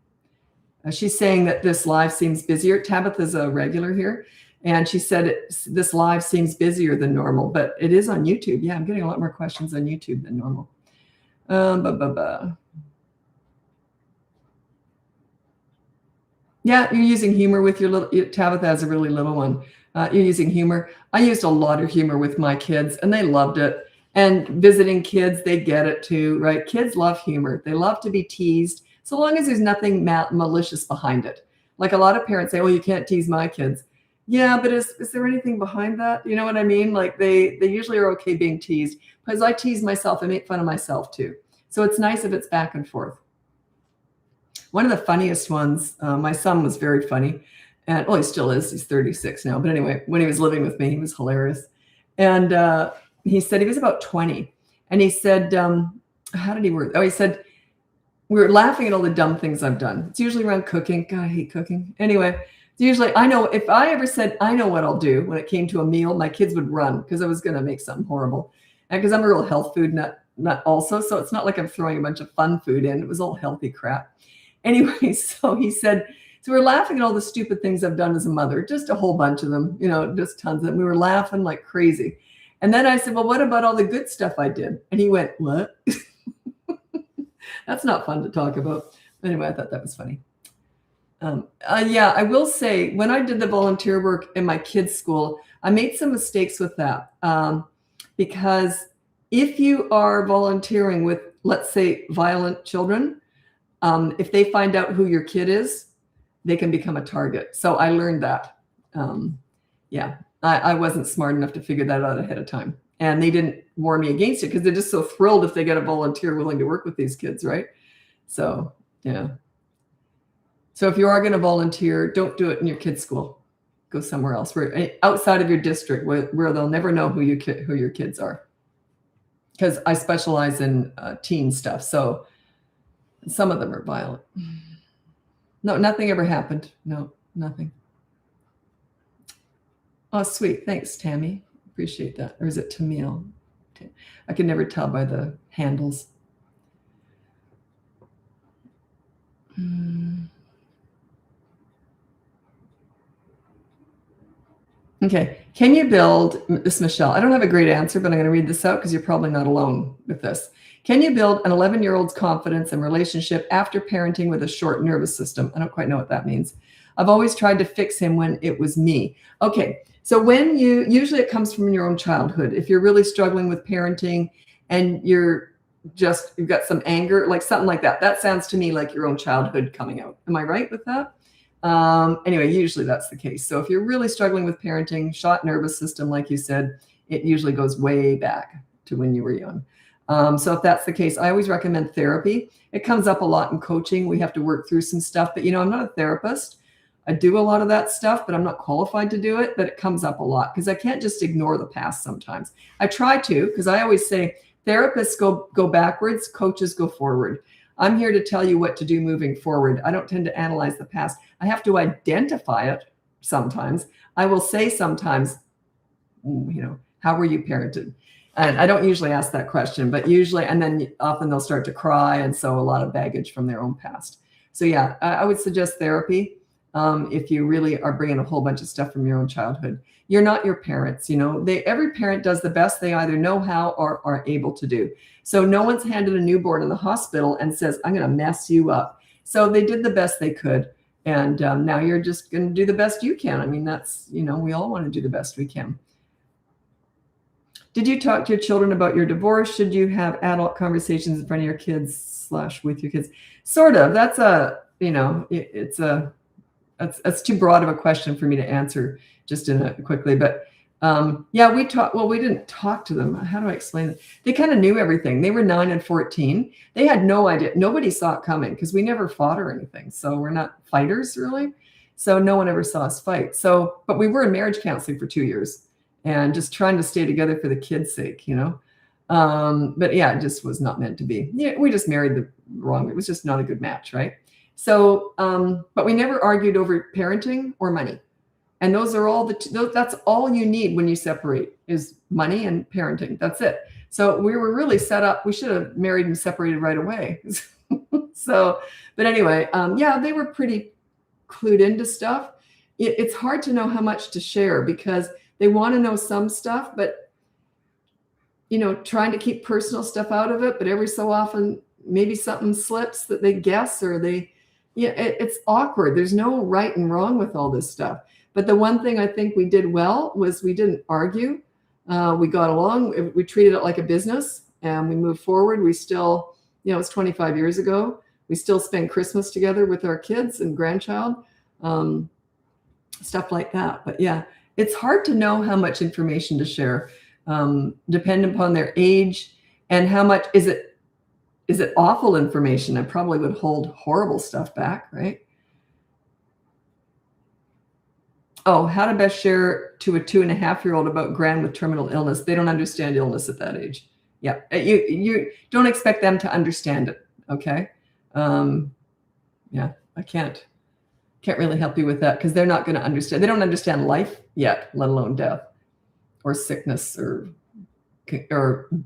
She's saying that this live seems busier. Tabitha's a regular here. And she said this live seems busier than normal, but it is on YouTube. Yeah, I'm getting a lot more questions on YouTube than normal. Yeah, you're using humor with your little, Tabitha has a really little one. You're using humor. I used a lot of humor with my kids and they loved it. And visiting kids, they get it too, right? Kids love humor. They love to be teased, so long as there's nothing malicious behind it. Like a lot of parents say, oh, you can't tease my kids. Yeah, but is there anything behind that? You know what I mean? Like they usually are okay being teased, because I tease myself. I make fun of myself too. So it's nice if it's back and forth. One of the funniest ones, my son was very funny. And well, he still is. He's 36 now. But anyway, when he was living with me, he was hilarious. And he said, he was about 20. And he said, how did he word? Oh, he said, we were laughing at all the dumb things I've done. It's usually around cooking. God, I hate cooking. Anyway, it's usually, I know if I ever said, I know what I'll do when it came to a meal, my kids would run because I was going to make something horrible. And because I'm a real health food nut also. So it's not like I'm throwing a bunch of fun food in. It was all healthy crap. Anyway, so he said, so we're laughing at all the stupid things I've done as a mother, just a whole bunch of them, just tons of them. We were laughing like crazy. And then I said, well, what about all the good stuff I did? And he went, what? That's not fun to talk about. Anyway, I thought that was funny. Yeah, I will say when I did the volunteer work in my kids' school, I made some mistakes with that because if you are volunteering with, let's say, violent children, if they find out who your kid is, they can become a target. So I learned that. Yeah, I wasn't smart enough to figure that out ahead of time. And they didn't warn me against it because they're just so thrilled if they get a volunteer willing to work with these kids, right? So, yeah. So if you are going to volunteer, don't do it in your kids' school. Go somewhere else, outside of your district where they'll never know who your kids are. Because I specialize in teen stuff. So some of them are violent. No, nothing ever happened. No, nothing. Oh, sweet. Thanks, Tammy. Appreciate that. Or is it Tamil? I can never tell by the handles. Okay. Can you build, this Michelle, I don't have a great answer, but I'm going to read this out because you're probably not alone with this. Can you build an 11-year-old's confidence and relationship after parenting with a short nervous system? I don't quite know what that means. I've always tried to fix him when it was me. Okay. So usually it comes from your own childhood. If you're really struggling with parenting and you've got some anger, like something like that, that sounds to me like your own childhood coming out. Am I right with that? Anyway, usually that's the case. So if you're really struggling with parenting, short nervous system, like you said, it usually goes way back to when you were young. So if that's the case, I always recommend therapy. It comes up a lot in coaching. We have to work through some stuff, but I'm not a therapist. I do a lot of that stuff, but I'm not qualified to do it, but it comes up a lot because I can't just ignore the past sometimes. I try to, because I always say therapists go backwards, coaches go forward. I'm here to tell you what to do moving forward. I don't tend to analyze the past. I have to identify it sometimes. I will say sometimes, how were you parented? And I don't usually ask that question, but usually, and then often they'll start to cry. And so a lot of baggage from their own past. So yeah, I would suggest therapy if you really are bringing a whole bunch of stuff from your own childhood. You're not your parents, every parent does the best they either know how or are able to do. So no one's handed a newborn in the hospital and says, I'm going to mess you up. So they did the best they could. And now you're just going to do the best you can. I mean, that's, we all want to do the best we can. Did you talk to your children about your divorce? Should you have adult conversations in front of your kids / with your kids? Sort of. That's that's too broad of a question for me to answer just quickly. But yeah, we didn't talk to them. How do I explain it? They kind of knew everything. They were 9 and 14. They had no idea. Nobody saw it coming because we never fought or anything. So we're not fighters really. So no one ever saw us fight. So, but we were in marriage counseling for 2 years and just trying to stay together for the kids' sake, But yeah, it just was not meant to be. Yeah, we just married the wrong. It was just not a good match, right? So, but we never argued over parenting or money. And those are all that's all you need when you separate is money and parenting. That's it. So we were really set up. We should have married and separated right away. So, but anyway, yeah, they were pretty clued into stuff. It's hard to know how much to share because they want to know some stuff, but trying to keep personal stuff out of it. But every so often, maybe something slips that they guess or they Yeah, it's awkward. There's no right and wrong with all this stuff. But the one thing I think we did well was we didn't argue. We got along. We treated it like a business, and we moved forward. We still, it was 25 years ago. We still spend Christmas together with our kids and grandchild, stuff like that. But yeah, it's hard to know how much information to share, depending upon their age and how much is it awful information. I probably would hold horrible stuff back, right? Oh, how to best share to a 2.5-year-old about grand with terminal illness. They don't understand illness at that age. Yeah, you don't expect them to understand it. Okay. Yeah, I can't really help you with that because they're not going to understand. They don't understand life yet, let alone death or sickness or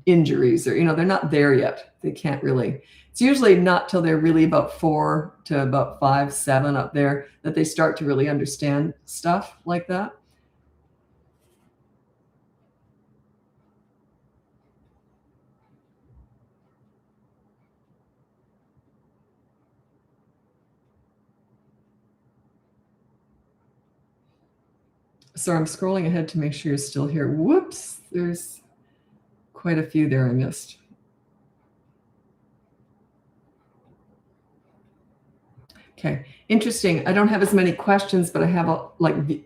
injuries, or they're not there yet. They can't really. It's usually not till they're really about 4 to about 5, 7 up there that they start to really understand stuff like that. So I'm scrolling ahead to make sure you're still here. Whoops, there's quite a few there I missed. Okay, interesting. I don't have as many questions, but I have on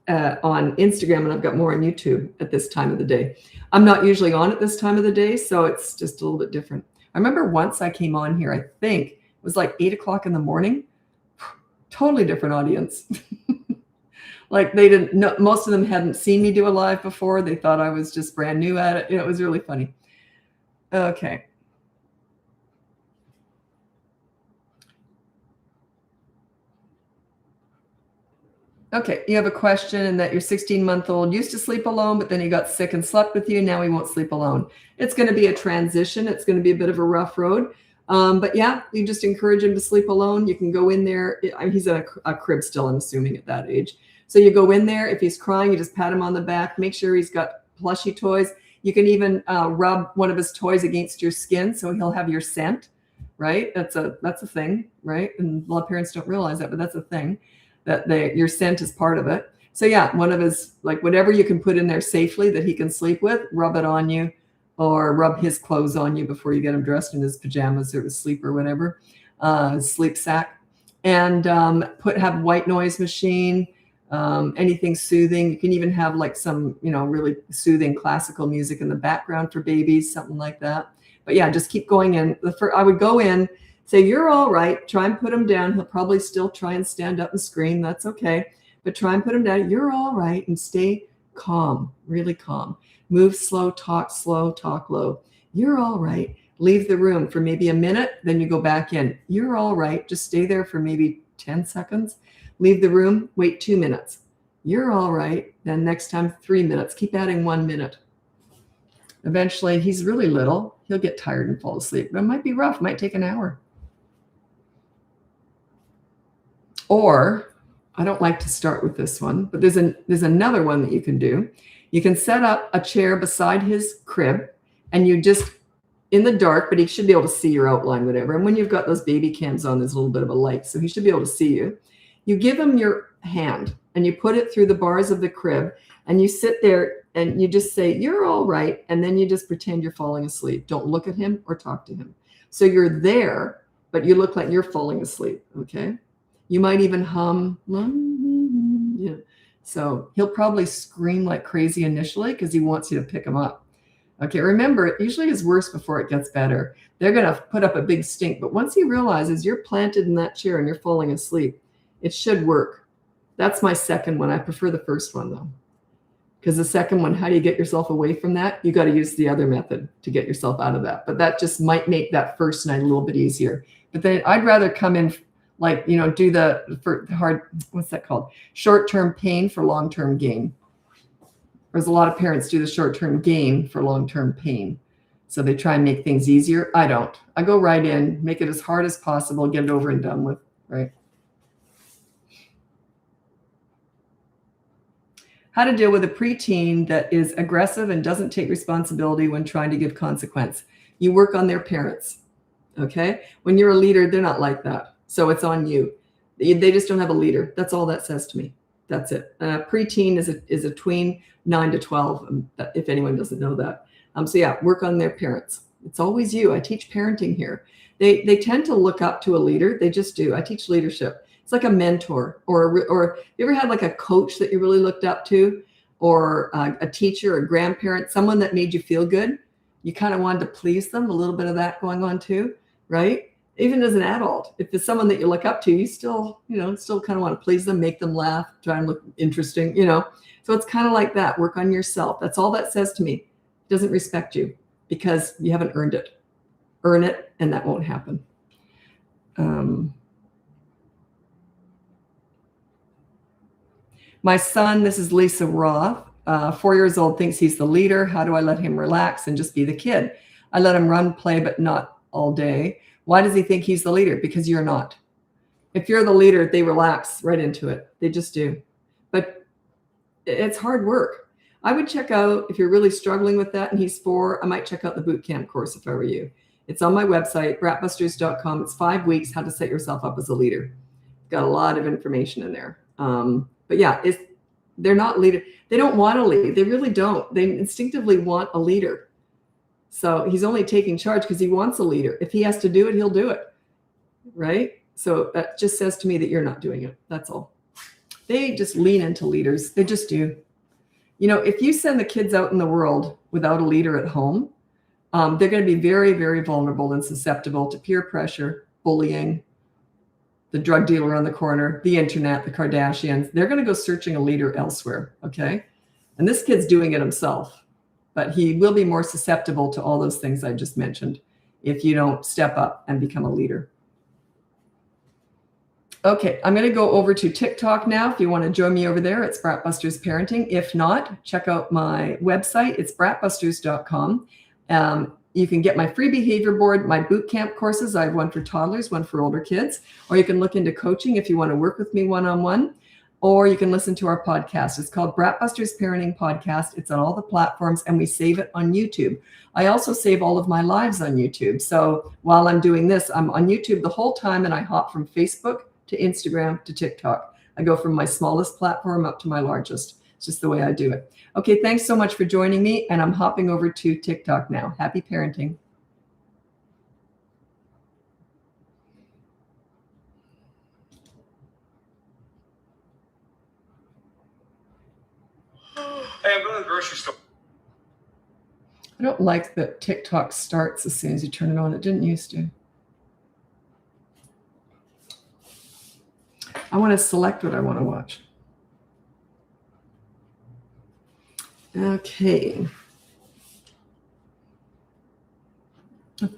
Instagram, and I've got more on YouTube at this time of the day. I'm not usually on at this time of the day, so it's just a little bit different. I remember once I came on here, I think it was like 8 o'clock in the morning. Totally different audience. Like they didn't know, most of them hadn't seen me do a live before. They thought I was just brand new at it. It was really funny. Okay. Okay, you have a question and that your 16-month-old used to sleep alone, but then he got sick and slept with you. Now he won't sleep alone. It's going to be a transition. It's going to be a bit of a rough road. But yeah, you just encourage him to sleep alone. You can go in there. He's in a crib still, I'm assuming, at that age. So you go in there. If he's crying, you just pat him on the back. Make sure he's got plushy toys. You can even rub one of his toys against your skin so he'll have your scent, right? That's a thing, right? And a lot of parents don't realize that, but that's a thing. That your scent is part of it. So yeah, one of his, like whatever you can put in there safely that he can sleep with, rub it on you, or rub his clothes on you before you get him dressed in his pajamas or his sleep or whatever, sleep sack. And have white noise machine, anything soothing. You can even have like some, really soothing classical music in the background for babies, something like that. But yeah, just keep going in. I would go in, say, you're all right. Try and put him down. He'll probably still try and stand up and scream. That's okay. But try and put him down. You're all right. And stay calm, really calm. Move slow, talk low. You're all right. Leave the room for maybe a minute. Then you go back in. You're all right. Just stay there for maybe 10 seconds. Leave the room. Wait 2 minutes. You're all right. Then next time, 3 minutes. Keep adding 1 minute. Eventually, he's really little. He'll get tired and fall asleep. But it might be rough. It might take an hour. Or, I don't like to start with this one, but there's another one that you can do. You can set up a chair beside his crib, and you just, in the dark, but he should be able to see your outline, whatever. And when you've got those baby cams on, there's a little bit of a light, so he should be able to see you. You give him your hand, and you put it through the bars of the crib, and you sit there, and you just say, you're all right, and then you just pretend you're falling asleep. Don't look at him or talk to him. So you're there, but you look like you're falling asleep, okay? You might even hum. Yeah. So he'll probably scream like crazy initially because he wants you to pick him up. Okay, remember, it usually is worse before it gets better. They're going to put up a big stink. But once he realizes you're planted in that chair and you're falling asleep, it should work. That's my second one. I prefer the first one, though. Because the second one, how do you get yourself away from that? You got to use the other method to get yourself out of that. But that just might make that first night a little bit easier. But then I'd rather come in like, do the hard, what's that called? Short-term pain for long-term gain. There's a lot of parents do the short-term gain for long-term pain. So they try and make things easier. I don't. I go right in, make it as hard as possible, get it over and done with, right? How to deal with a preteen that is aggressive and doesn't take responsibility when trying to give consequence. You work on their parents, okay? When you're a leader, they're not like that. So it's on you. They just don't have a leader. That's all that says to me. That's it. Preteen is a tween, 9 to 12, if anyone doesn't know that. So yeah, work on their parents. It's always you. I teach parenting here. They tend to look up to a leader. They just do. I teach leadership. It's like a mentor, or you ever had like a coach that you really looked up to, or a teacher, a grandparent, someone that made you feel good. You kind of wanted to please them. A little bit of that going on too, right? Even as an adult, if it's someone that you look up to, you still kind of want to please them, make them laugh, try and look interesting, So it's kind of like that. Work on yourself. That's all that says to me. It doesn't respect you because you haven't earned it. Earn it, and that won't happen. My son, this is Lisa Roth, 4 years old, thinks he's the leader. How do I let him relax and just be the kid? I let him run, play, but not all day. Why does he think he's the leader? Because you're not. If you're the leader, they relax right into it. They just do. But it's hard work. I would check out, if you're really struggling with that and he's 4, I might check out the boot camp course if I were you. It's on my website, BratBusters.com. It's 5 weeks, how to set yourself up as a leader. Got a lot of information in there. But yeah, they're not leader. They don't want to lead. They really don't. They instinctively want a leader. So he's only taking charge because he wants a leader. If he has to do it, he'll do it. Right? So that just says to me that you're not doing it. That's all. They just lean into leaders. They just do. If you send the kids out in the world without a leader at home, they're going to be very, very vulnerable and susceptible to peer pressure, bullying, the drug dealer on the corner, the internet, the Kardashians. They're going to go searching a leader elsewhere, okay? And this kid's doing it himself, but he will be more susceptible to all those things I just mentioned if you don't step up and become a leader. Okay, I'm going to go over to TikTok now. If you want to join me over there, it's BratBusters Parenting. If not, check out my website. It's BratBusters.com. You can get my free behavior board, my boot camp courses. I have one for toddlers, one for older kids. Or you can look into coaching if you want to work with me one-on-one. Or you can listen to our podcast. It's called BratBusters Parenting Podcast. It's on all the platforms, and we save it on YouTube. I also save all of my lives on YouTube. So while I'm doing this, I'm on YouTube the whole time, and I hop from Facebook to Instagram to TikTok. I go from my smallest platform up to my largest. It's just the way I do it. Okay, thanks so much for joining me, and I'm hopping over to TikTok now. Happy parenting. Hey, I'm going to the grocery store. I don't like that TikTok starts as soon as you turn it on. It didn't used to. I want to select what I want to watch. Okay.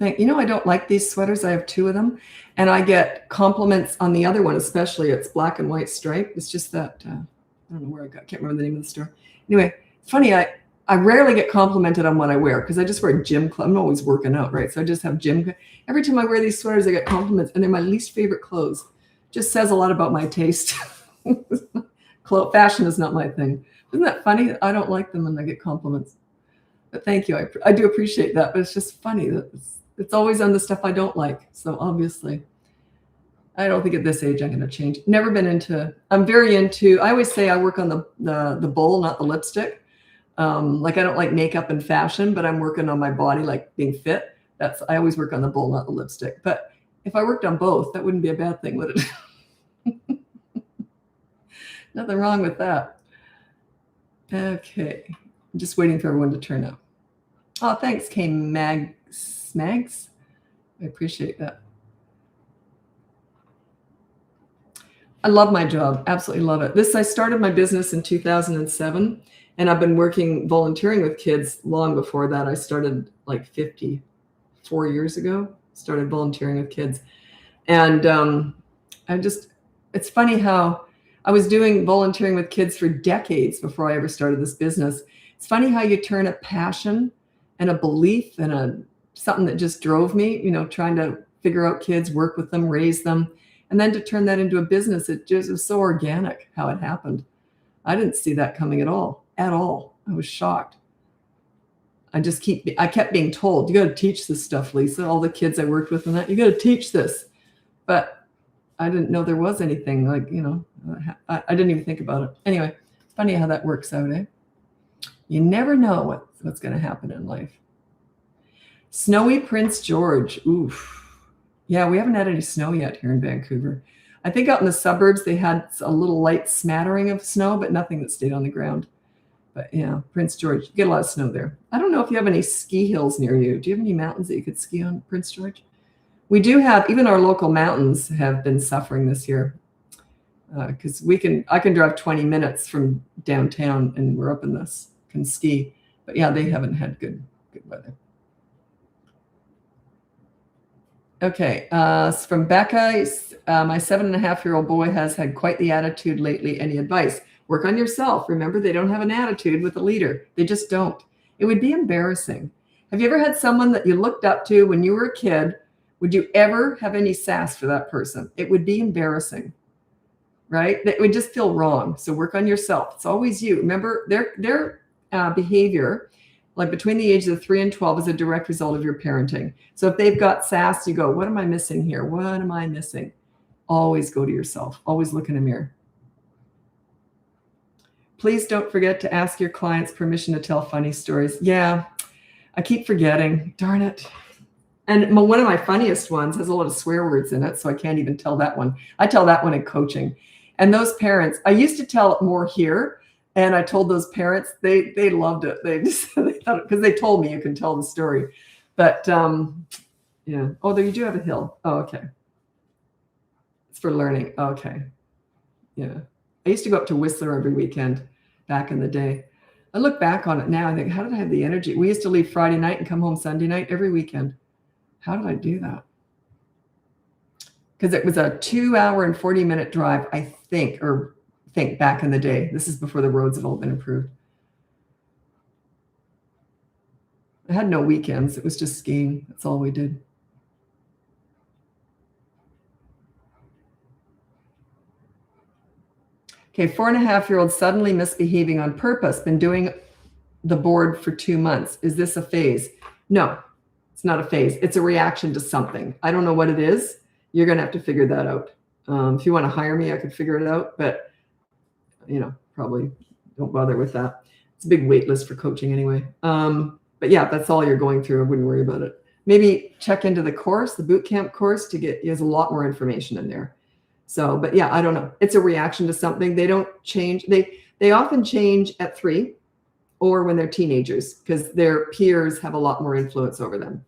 I don't like these sweaters. I have 2 of them, and I get compliments on the other one, especially. It's black and white stripe. It's just that, I don't know where I can't remember the name of the store. Anyway, it's funny. I rarely get complimented on what I wear because I just wear gym clothes. I'm always working out, right? So I just have gym. Every time I wear these sweaters, I get compliments, and they're my least favorite clothes. Just says a lot about my taste. Fashion is not my thing. Isn't that funny? I don't like them when I get compliments. But thank you. I do appreciate that. But it's just funny that it's always on the stuff I don't like. So obviously, I don't think at this age I'm going to change. Never been into. I'm very into. I always say I work on the bowl, not the lipstick. Like I don't like makeup and fashion, but I'm working on my body, like being fit. I always work on the bowl, not the lipstick. But if I worked on both, that wouldn't be a bad thing, would it? Nothing wrong with that. Okay. I'm just waiting for everyone to turn up. Oh, thanks, K Mags. I appreciate that. I love my job. Absolutely love it. I started my business in 2007, and I've been volunteering with kids long before that. I started like 54 years ago. Started volunteering with kids. And it's funny how I was doing volunteering with kids for decades before I ever started this business. It's funny how you turn a passion and a belief and something that just drove me, trying to figure out kids, work with them, raise them, and then to turn that into a business. It just was so organic how it happened. I didn't see that coming at all. I was shocked. I kept being told, you got to teach this stuff, Lisa. All the kids I worked with and that, you got to teach this. But I didn't know there was anything like, I didn't even think about it. Anyway, funny how that works out, eh? You never know what's going to happen in life. Snowy Prince George. Oof. Yeah, we haven't had any snow yet here in Vancouver. I think out in the suburbs, they had a little light smattering of snow, but nothing that stayed on the ground. But yeah, Prince George, you get a lot of snow there. I don't know if you have any ski hills near you. Do you have any mountains that you could ski on, Prince George? We do have, even our local mountains have been suffering this year because I can drive 20 minutes from downtown and we're up in this, can ski. But yeah, they haven't had good weather. Okay, from Becca, my 7.5-year-old boy has had quite the attitude lately. Any advice? Work on yourself. Remember, they don't have an attitude with a leader. They just don't. It would be embarrassing. Have you ever had someone that you looked up to when you were a kid? Would you ever have any sass for that person? It would be embarrassing, right? It would just feel wrong. So work on yourself. It's always you. Remember, their behavior, like between the ages of 3 and 12, is a direct result of your parenting. So if they've got sass, you go, what am I missing here? What am I missing? Always go to yourself. Always look in a mirror. Please don't forget to ask your clients permission to tell funny stories. Yeah, I keep forgetting. Darn it. And one of my funniest ones has a lot of swear words in it, so I can't even tell that one. I tell that one in coaching. And those parents, I used to tell it more here, and I told those parents, they loved it. They thought, because they told me you can tell the story. But yeah. Oh, there you do have a hill. Oh, okay. It's for learning. Okay. Yeah. I used to go up to Whistler every weekend back in the day. I look back on it now and think, how did I have the energy? We used to leave Friday night and come home Sunday night every weekend. How did I do that? Because it was a 2-hour and 40-minute drive, I think back in the day. This is before the roads had all been improved. I had no weekends. It was just skiing. That's all we did. Okay, 4.5-year-old suddenly misbehaving on purpose, been doing the board for 2 months. Is this a phase? No, it's not a phase. It's a reaction to something. I don't know what it is. You're going to have to figure that out. If you want to hire me, I could figure it out, but probably don't bother with that. It's a big wait list for coaching anyway. But yeah, that's all you're going through. I wouldn't worry about it. Maybe check into the course, the boot camp course, there's a lot more information in there. So, but yeah, I don't know. It's a reaction to something. They don't change. They often change at 3 or when they're teenagers because their peers have a lot more influence over them.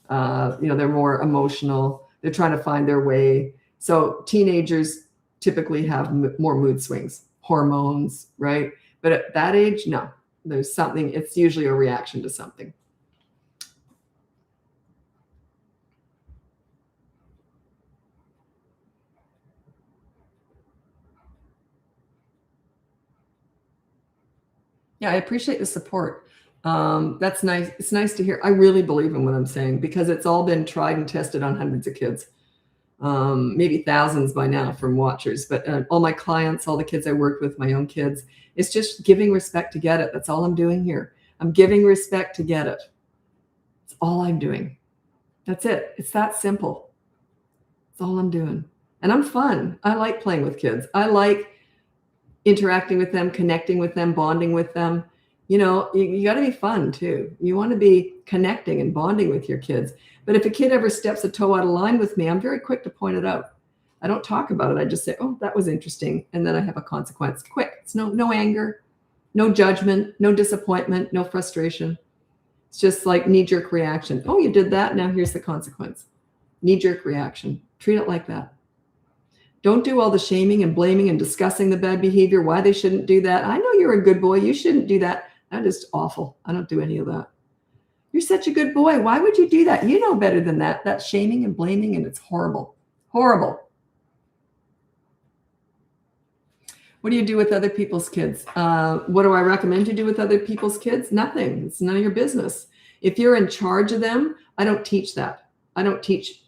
They're more emotional. They're trying to find their way. So teenagers typically have more mood swings, hormones, right? But at that age, no, there's something. It's usually a reaction to something. Yeah, I appreciate the support. That's nice. It's nice to hear. I really believe in what I'm saying because it's all been tried and tested on hundreds of kids, maybe thousands by now from watchers. But all my clients, all the kids I work with, my own kids, it's just giving respect to get it. That's all I'm doing here. I'm giving respect to get it. That's all I'm doing. That's it. It's that simple. That's all I'm doing. And I'm fun. I like playing with kids. I like interacting with them, connecting with them, bonding with them. You got to be fun too. You want to be connecting and bonding with your kids. But if a kid ever steps a toe out of line with me, I'm very quick to point it out. I don't talk about it. I just say, oh, that was interesting. And then I have a consequence. Quick. It's no anger, no judgment, no disappointment, no frustration. It's just like knee-jerk reaction. Oh, you did that. Now here's the consequence. Knee-jerk reaction. Treat it like that. Don't do all the shaming and blaming and discussing the bad behavior, why they shouldn't do that. I know you're a good boy. You shouldn't do that. That is awful. I don't do any of that. You're such a good boy. Why would you do that? You know better than that. That's shaming and blaming, and it's horrible. Horrible. What do you do with other people's kids? What do I recommend you do with other people's kids? Nothing. It's none of your business. If you're in charge of them, I don't teach that. I don't teach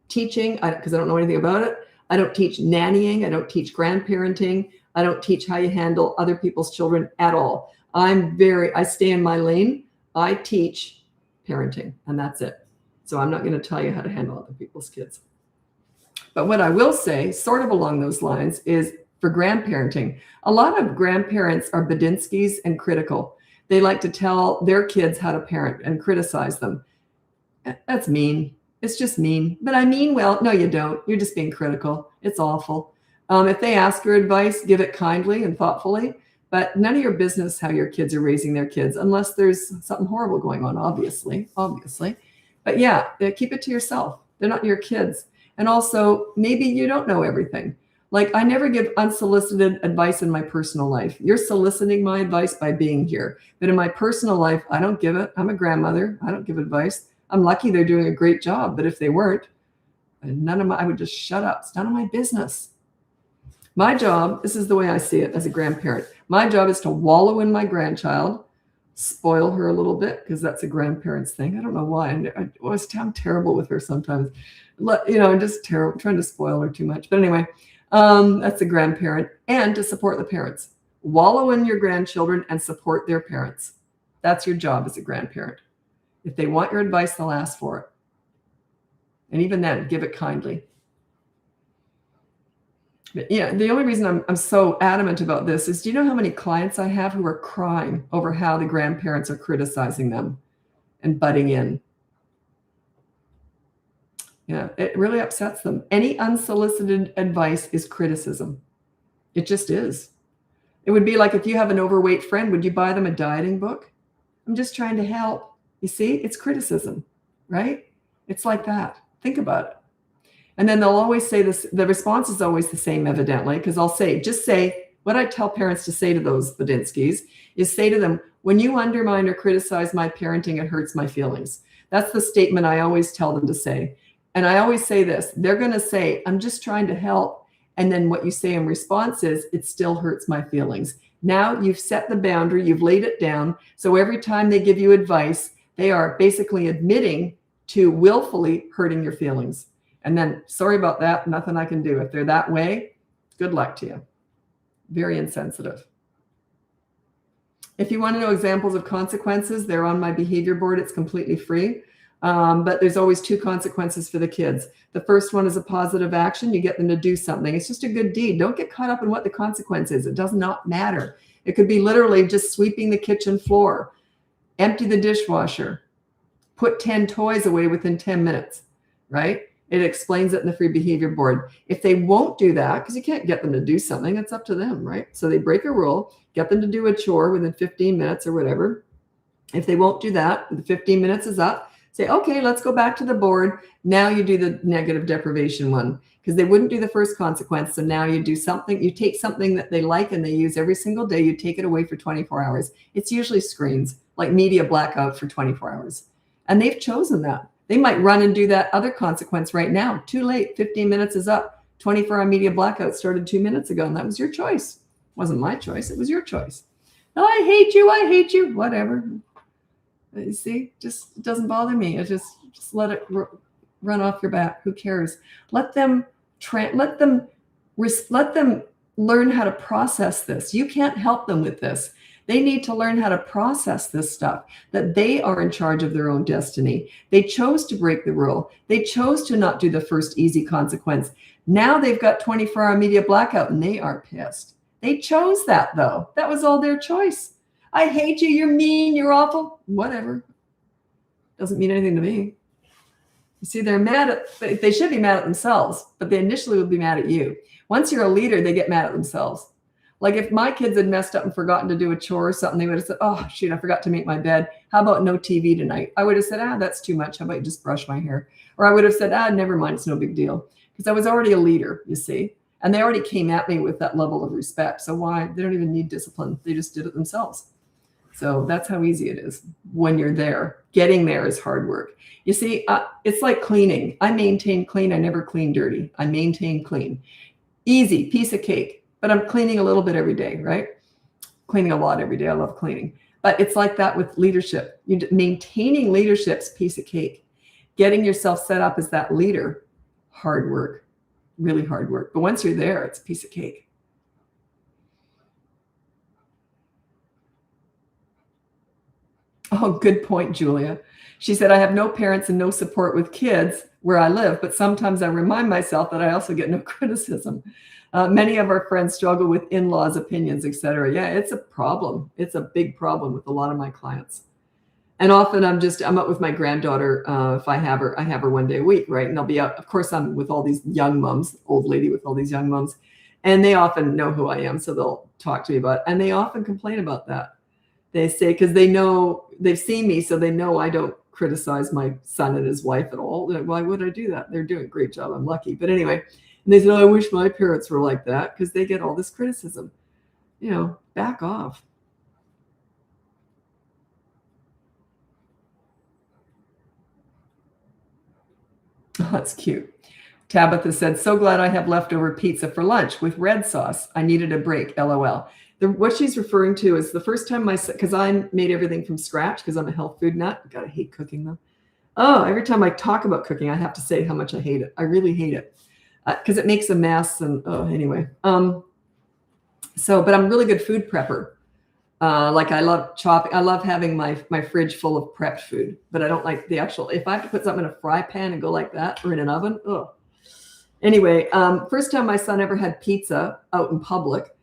teaching because I don't know anything about it. I don't teach nannying. I don't teach grandparenting. I don't teach how you handle other people's children at all. I stay in my lane. I teach parenting and that's it. So I'm not going to tell you how to handle other people's kids. But what I will say, sort of along those lines, is for grandparenting, a lot of grandparents are Badinskis and critical. They like to tell their kids how to parent and criticize them. That's mean. It's just mean. But I mean well. No, you don't. You're just being critical. It's awful. If they ask your advice, give it kindly and thoughtfully. But none of your business how your kids are raising their kids, unless there's something horrible going on, obviously. But yeah, keep it to yourself. They're not your kids. And also, maybe you don't know everything. Like, I never give unsolicited advice in my personal life. You're soliciting my advice by being here. But in my personal life, I don't give it. I'm a grandmother. I don't give advice. I'm lucky they're doing a great job. But if they weren't, I would just shut up. It's none of my business. My job, this is the way I see it as a grandparent. My job is to wallow in my grandchild, spoil her a little bit, because that's a grandparent's thing. I don't know why. I'm terrible with her sometimes. I'm just terrible, trying to spoil her too much. But anyway, that's a grandparent, and to support the parents. Wallow in your grandchildren and support their parents. That's your job as a grandparent. If they want your advice, they'll ask for it. And even then, give it kindly. But yeah, the only reason I'm so adamant about this is, do you know how many clients I have who are crying over how the grandparents are criticizing them and butting in? Yeah, it really upsets them. Any unsolicited advice is criticism. It just is. It would be like, if you have an overweight friend, would you buy them a dieting book? I'm just trying to help. You see, it's criticism, right? It's like that. Think about it. And then they'll always say this, the response is always the same, evidently, because I'll say what I tell parents to say to those Badinskis is, say to them, when you undermine or criticize my parenting, it hurts my feelings. That's the statement I always tell them to say. And I always say this, they're going to say, I'm just trying to help. And then what you say in response is, it still hurts my feelings. Now you've set the boundary, you've laid it down. So every time they give you advice, they are basically admitting to willfully hurting your feelings. And then, sorry about that, nothing I can do. If they're that way, good luck to you. Very insensitive. If you want to know examples of consequences, they're on my behavior board. It's completely free. But there's always 2 consequences for the kids. The first one is a positive action. You get them to do something. It's just a good deed. Don't get caught up in what the consequence is. It does not matter. It could be literally just sweeping the kitchen floor, empty the dishwasher, put 10 toys away within 10 minutes, right? It explains it in the free behavior board. If they won't do that, because you can't get them to do something, it's up to them, right? So they break a rule, get them to do a chore within 15 minutes or whatever. If they won't do that, the 15 minutes is up, say, okay, let's go back to the board. Now you do the negative deprivation one, because they wouldn't do the first consequence. So now you do something, you take something that they like and they use every single day, you take it away for 24 hours. It's usually screens, like media blackout for 24 hours. And they've chosen that. They might run and do that other consequence right now. Too late, 15 minutes is up. 24-hour media blackout started 2 minutes ago, and that was your choice. It wasn't my choice, it was your choice. No, I hate you, whatever. You see, just, it doesn't bother me. It just let it run off your back. Who cares? Let them learn how to process this. You can't help them with this. They need to learn how to process this stuff, that they are in charge of their own destiny. They chose to break the rule. They chose to not do the first easy consequence. Now they've got 24-hour media blackout and they are pissed. They chose that, though. That was all their choice. I hate you. You're mean. You're awful. Whatever. Doesn't mean anything to me. You see, they should be mad at themselves, but they initially would be mad at you. Once you're a leader, they get mad at themselves. Like, if my kids had messed up and forgotten to do a chore or something, they would have said, oh, shoot, I forgot to make my bed. How about no TV tonight? I would have said, that's too much. How about you just brush my hair? Or I would have said, never mind. It's no big deal. Because I was already a leader, you see. And they already came at me with that level of respect. So why? They don't even need discipline. They just did it themselves. So that's how easy it is when you're there. Getting there is hard work. You see, it's like cleaning. I maintain clean. I never clean dirty. I maintain clean. Easy, piece of cake. But I'm cleaning a little bit every day, right? Cleaning a lot every day. I love cleaning. But it's like that with leadership. Maintaining leadership's piece of cake. Getting yourself set up as that leader, hard work, really hard work. But once you're there, it's a piece of cake. Oh, good point, Julia. She said, I have no parents and no support with kids. where I live, but sometimes I remind myself that I also get no criticism. Many of our friends struggle with in-laws' opinions, etc. Yeah, it's a problem. It's a big problem with a lot of my clients. And often I'm up with my granddaughter. If I have her one day a week, right? And I'll be out. Of course, I'm with all these young moms, old lady with all these young moms, and they often know who I am, so they'll talk to me about it. And they often complain about that. They say, because they know, they've seen me, so they know I don't criticize my son and his wife at all. Why would I do that? They're doing a great job. I'm lucky. But anyway, and they said, oh, I wish my parents were like that, because they get all this criticism. Back off. Oh, that's cute. Tabitha said, so glad I have leftover pizza for lunch with red sauce. I needed a break, LOL. What she's referring to is the first time because I made everything from scratch because I'm a health food nut. I hate cooking though. Oh, every time I talk about cooking, I have to say how much I hate it. I really hate it because it makes a mess. And anyway. But I'm a really good food prepper. Like I love chopping. I love having my fridge full of prepped food, but I don't like the actual, if I have to put something in a fry pan and go like that or in an oven. Oh, anyway, first time my son ever had pizza out in public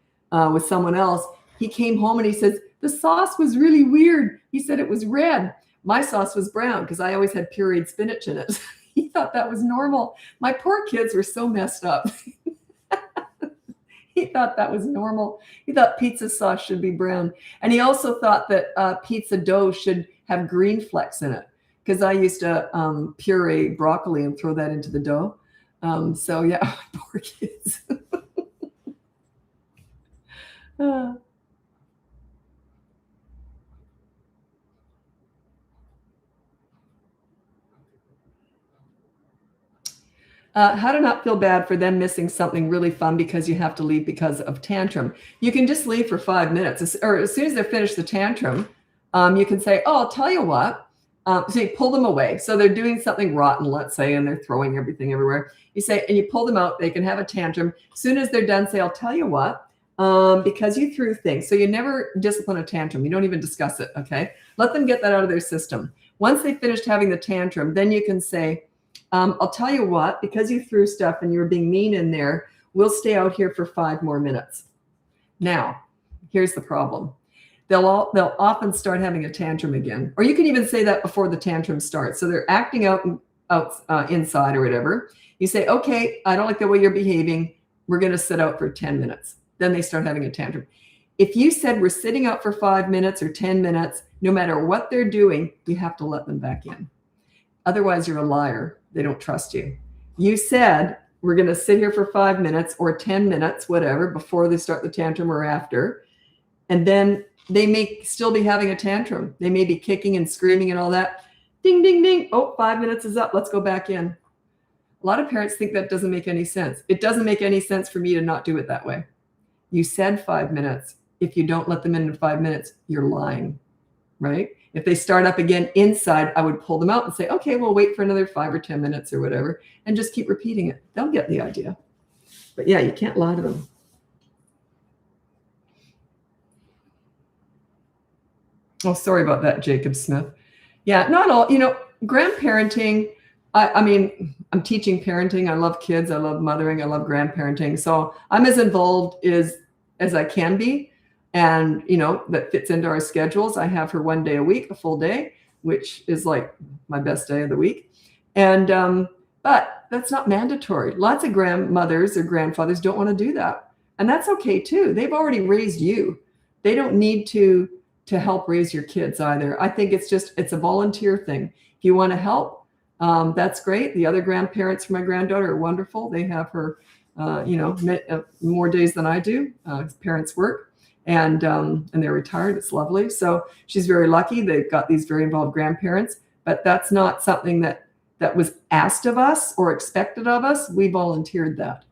with someone else, he came home and he says, the sauce was really weird. He said it was red. My sauce was brown because I always had pureed spinach in it. He thought that was normal. My poor kids were so messed up. He thought that was normal. He thought pizza sauce should be brown. And he also thought that pizza dough should have green flecks in it because I used to puree broccoli and throw that into the dough. So yeah, poor kids. How to not feel bad for them missing something really fun because you have to leave because of tantrum. You can just leave for 5 minutes, or as soon as they're finished the tantrum, you can say, oh, I'll tell you what. So you pull them away. So they're doing something rotten, let's say, and they're throwing everything everywhere. You say, and you pull them out, they can have a tantrum. As soon as they're done, say, I'll tell you what, because you threw things. So you never discipline a tantrum. You don't even discuss it, okay? Let them get that out of their system. Once they finished having the tantrum, then you can say, I'll tell you what, because you threw stuff and you were being mean in there, we'll stay out here for 5 more minutes. Now, here's the problem. They'll often start having a tantrum again. Or you can even say that before the tantrum starts. So they're acting out inside or whatever. You say, okay, I don't like the way you're behaving. We're going to sit out for 10 minutes. Then they start having a tantrum. If you said we're sitting out for 5 minutes or 10 minutes, no matter what they're doing, you have to let them back in. Otherwise, you're a liar. They don't trust you. You said we're going to sit here for 5 minutes or 10 minutes, whatever, before they start the tantrum or after. And then they may still be having a tantrum. They may be kicking and screaming and all that. Ding, ding, ding. Oh, 5 minutes is up. Let's go back in. A lot of parents think that doesn't make any sense. It doesn't make any sense for me to not do it that way. You said 5 minutes. If you don't let them in 5 minutes, you're lying, right? If they start up again inside, I would pull them out and say, okay, we'll wait for another 5 or 10 minutes or whatever, and just keep repeating it. They'll get the idea. But yeah, you can't lie to them. Oh, sorry about that, Jacob Smith. Yeah, not all, grandparenting, I mean, I'm teaching parenting. I love kids. I love mothering. I love grandparenting. So I'm as involved as I can be. And, that fits into our schedules. I have her 1 day a week, a full day, which is like my best day of the week. And, but that's not mandatory. Lots of grandmothers or grandfathers don't want to do that. And that's okay too. They've already raised you. They don't need to help raise your kids either. I think it's a volunteer thing. If you want to help, that's great. The other grandparents for my granddaughter are wonderful. They have her, more days than I do. Parents work. And they're retired. It's lovely. So she's very lucky. They've got these very involved grandparents, but that's not something that was asked of us or expected of us. We volunteered that.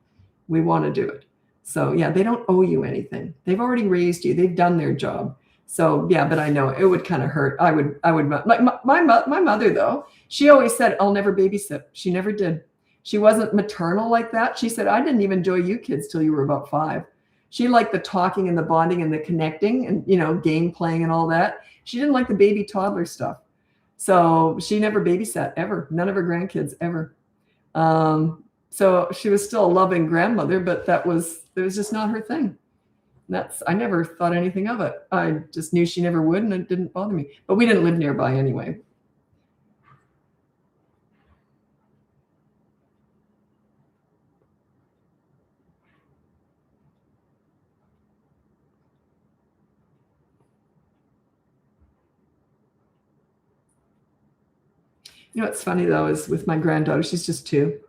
We want to do it. So yeah, they don't owe you anything. They've already raised you. They've done their job. So yeah, but I know it would kind of hurt. I would like my mother though. She always said, I'll never babysit. She never did. She wasn't maternal like that. She said, I didn't even enjoy you kids till you were about 5. She liked the talking and the bonding and the connecting and, game playing and all that. She didn't like the baby toddler stuff. So she never babysat ever. None of her grandkids ever. So she was still a loving grandmother, but it was just not her thing. I never thought anything of it. I just knew she never would, and it didn't bother me. But we didn't live nearby anyway. You know what's funny though is with my granddaughter, she's just 2,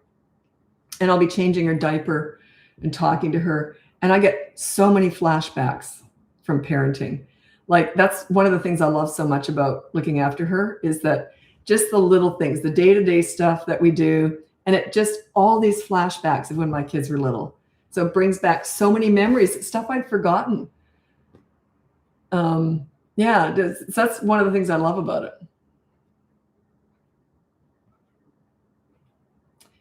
and I'll be changing her diaper and talking to her, and I get so many flashbacks from parenting. Like, that's one of the things I love so much about looking after her, is that just the little things, the day-to-day stuff that we do, and it just all these flashbacks of when my kids were little. So it brings back so many memories, stuff I'd forgotten. Yeah, so that's one of the things I love about it.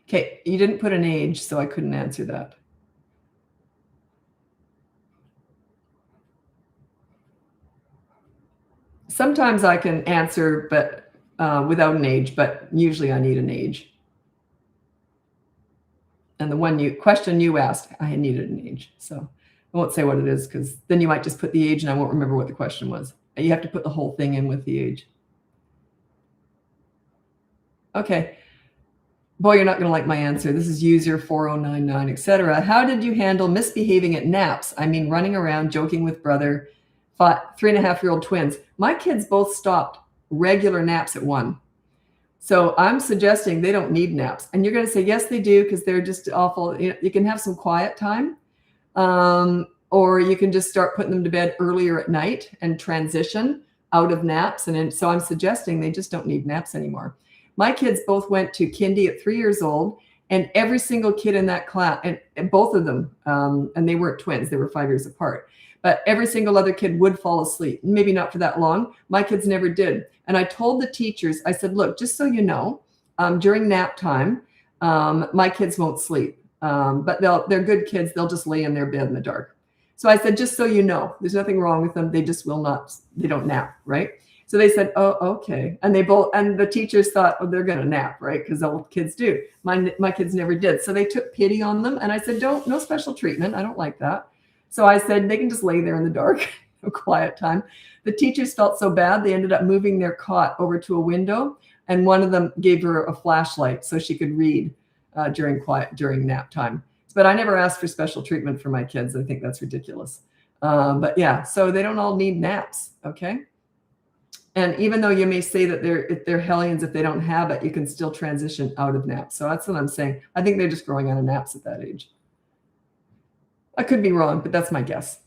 Okay, you didn't put an age, so I couldn't answer that. Sometimes I can answer, but without an age, but usually I need an age. And the question you asked, I needed an age. So I won't say what it is, because then you might just put the age and I won't remember what the question was. You have to put the whole thing in with the age. Okay. Boy, you're not going to like my answer. This is user 4099, etc. How did you handle misbehaving at naps? I mean, running around, joking with brother, 3.5-year-old twins. My kids both stopped regular naps at 1. So I'm suggesting they don't need naps. And you're going to say, yes, they do, because they're just awful. You can have some quiet time, or you can just start putting them to bed earlier at night and transition out of naps. So I'm suggesting they just don't need naps anymore. My kids both went to kindy at 3 years old, and every single kid in that class, and both of them, and they weren't twins, they were 5 years apart, but every single other kid would fall asleep. Maybe not for that long. My kids never did. And I told the teachers, I said, look, just so you know, during nap time, my kids won't sleep, but they're good kids. They'll just lay in their bed in the dark. So I said, just so you know, there's nothing wrong with them. They just they don't nap, right? So they said, oh, okay. And the teachers thought, oh, they're going to nap, right? Because all kids do. My kids never did. So they took pity on them. And I said, no special treatment. I don't like that. So I said, they can just lay there in the dark, a quiet time. The teachers felt so bad, they ended up moving their cot over to a window. And one of them gave her a flashlight so she could read during nap time. But I never asked for special treatment for my kids. I think that's ridiculous. But yeah, so they don't all need naps, okay? And even though you may say that they're hellions if they don't have it, you can still transition out of naps. So that's what I'm saying. I think they're just growing out of naps at that age. I could be wrong, but that's my guess.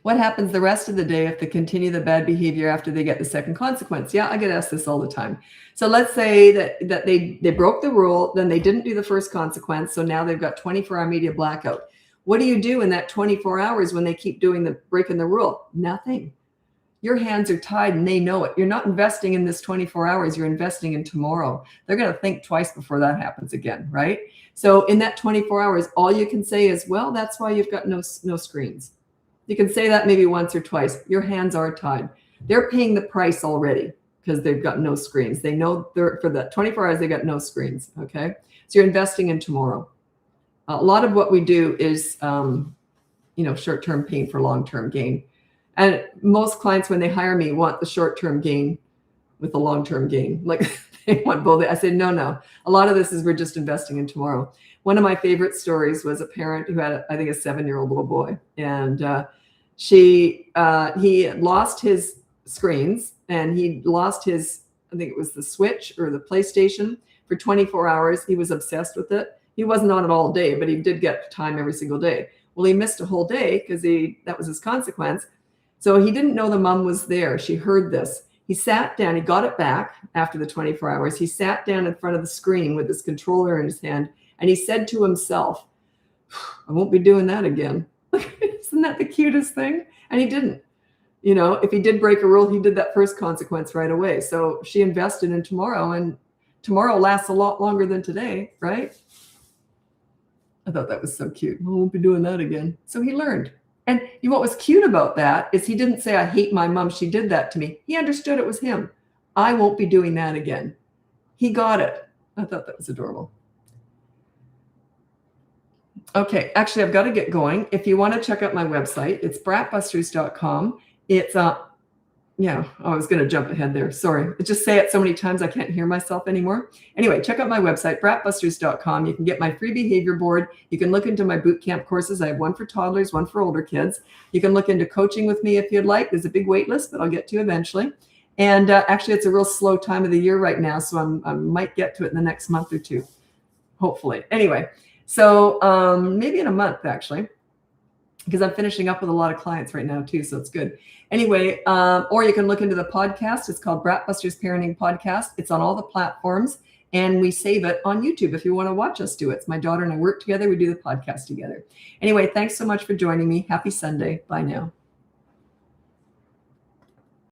What happens the rest of the day if they continue the bad behavior after they get the second consequence? Yeah, I get asked this all the time. So let's say that they broke the rule, then they didn't do the first consequence, so now they've got 24-hour media blackout. What do you do in that 24 hours when they keep breaking the rule? Nothing. Your hands are tied and they know it. You're not investing in this 24 hours. You're investing in tomorrow. They're going to think twice before that happens again, right? So in that 24 hours, all you can say is, well, that's why you've got no screens. You can say that maybe once or twice. Your hands are tied. They're paying the price already because they've got no screens. They know for the 24 hours, they got no screens, okay? So you're investing in tomorrow. A lot of what we do is, short-term pain for long-term gain. And most clients, when they hire me, want the short-term gain with the long-term gain. Like they want both. I said, no. A lot of this is we're just investing in tomorrow. One of my favorite stories was a parent who had, I think, a 7-year-old little boy. And he lost his screens and he lost his, I think it was the Switch or the PlayStation for 24 hours. He was obsessed with it. He wasn't on it all day, but he did get time every single day. Well, he missed a whole day because that was his consequence. So he didn't know the mom was there. She heard this. He sat down. He got it back after the 24 hours. He sat down in front of the screen with his controller in his hand, and he said to himself, I won't be doing that again. Isn't that the cutest thing? And he didn't. If he did break a rule, he did that first consequence right away. So she invested in tomorrow, and tomorrow lasts a lot longer than today, right? I thought that was so cute. I won't be doing that again. So he learned. And what was cute about that is he didn't say, I hate my mom. She did that to me. He understood it was him. I won't be doing that again. He got it. I thought that was adorable. Okay, actually, I've got to get going. If you want to check out my website, it's BratBusters.com. It's yeah, I was going to jump ahead there. Sorry. I just say it so many times I can't hear myself anymore. Anyway, check out my website, BratBusters.com. You can get my free behavior board. You can look into my boot camp courses. I have one for toddlers, one for older kids. You can look into coaching with me if you'd like. There's a big wait list, but I'll get to you eventually. And actually, it's a real slow time of the year right now, so I might get to it in the next month or two, hopefully. Anyway, so maybe in a month, actually, because I'm finishing up with a lot of clients right now too, so it's good. Anyway, or you can look into the podcast. It's called BratBusters Parenting Podcast. It's on all the platforms, and we save it on YouTube if you want to watch us do it. It's my daughter and I work together. We do the podcast together. Anyway, thanks so much for joining me. Happy Sunday. Bye now.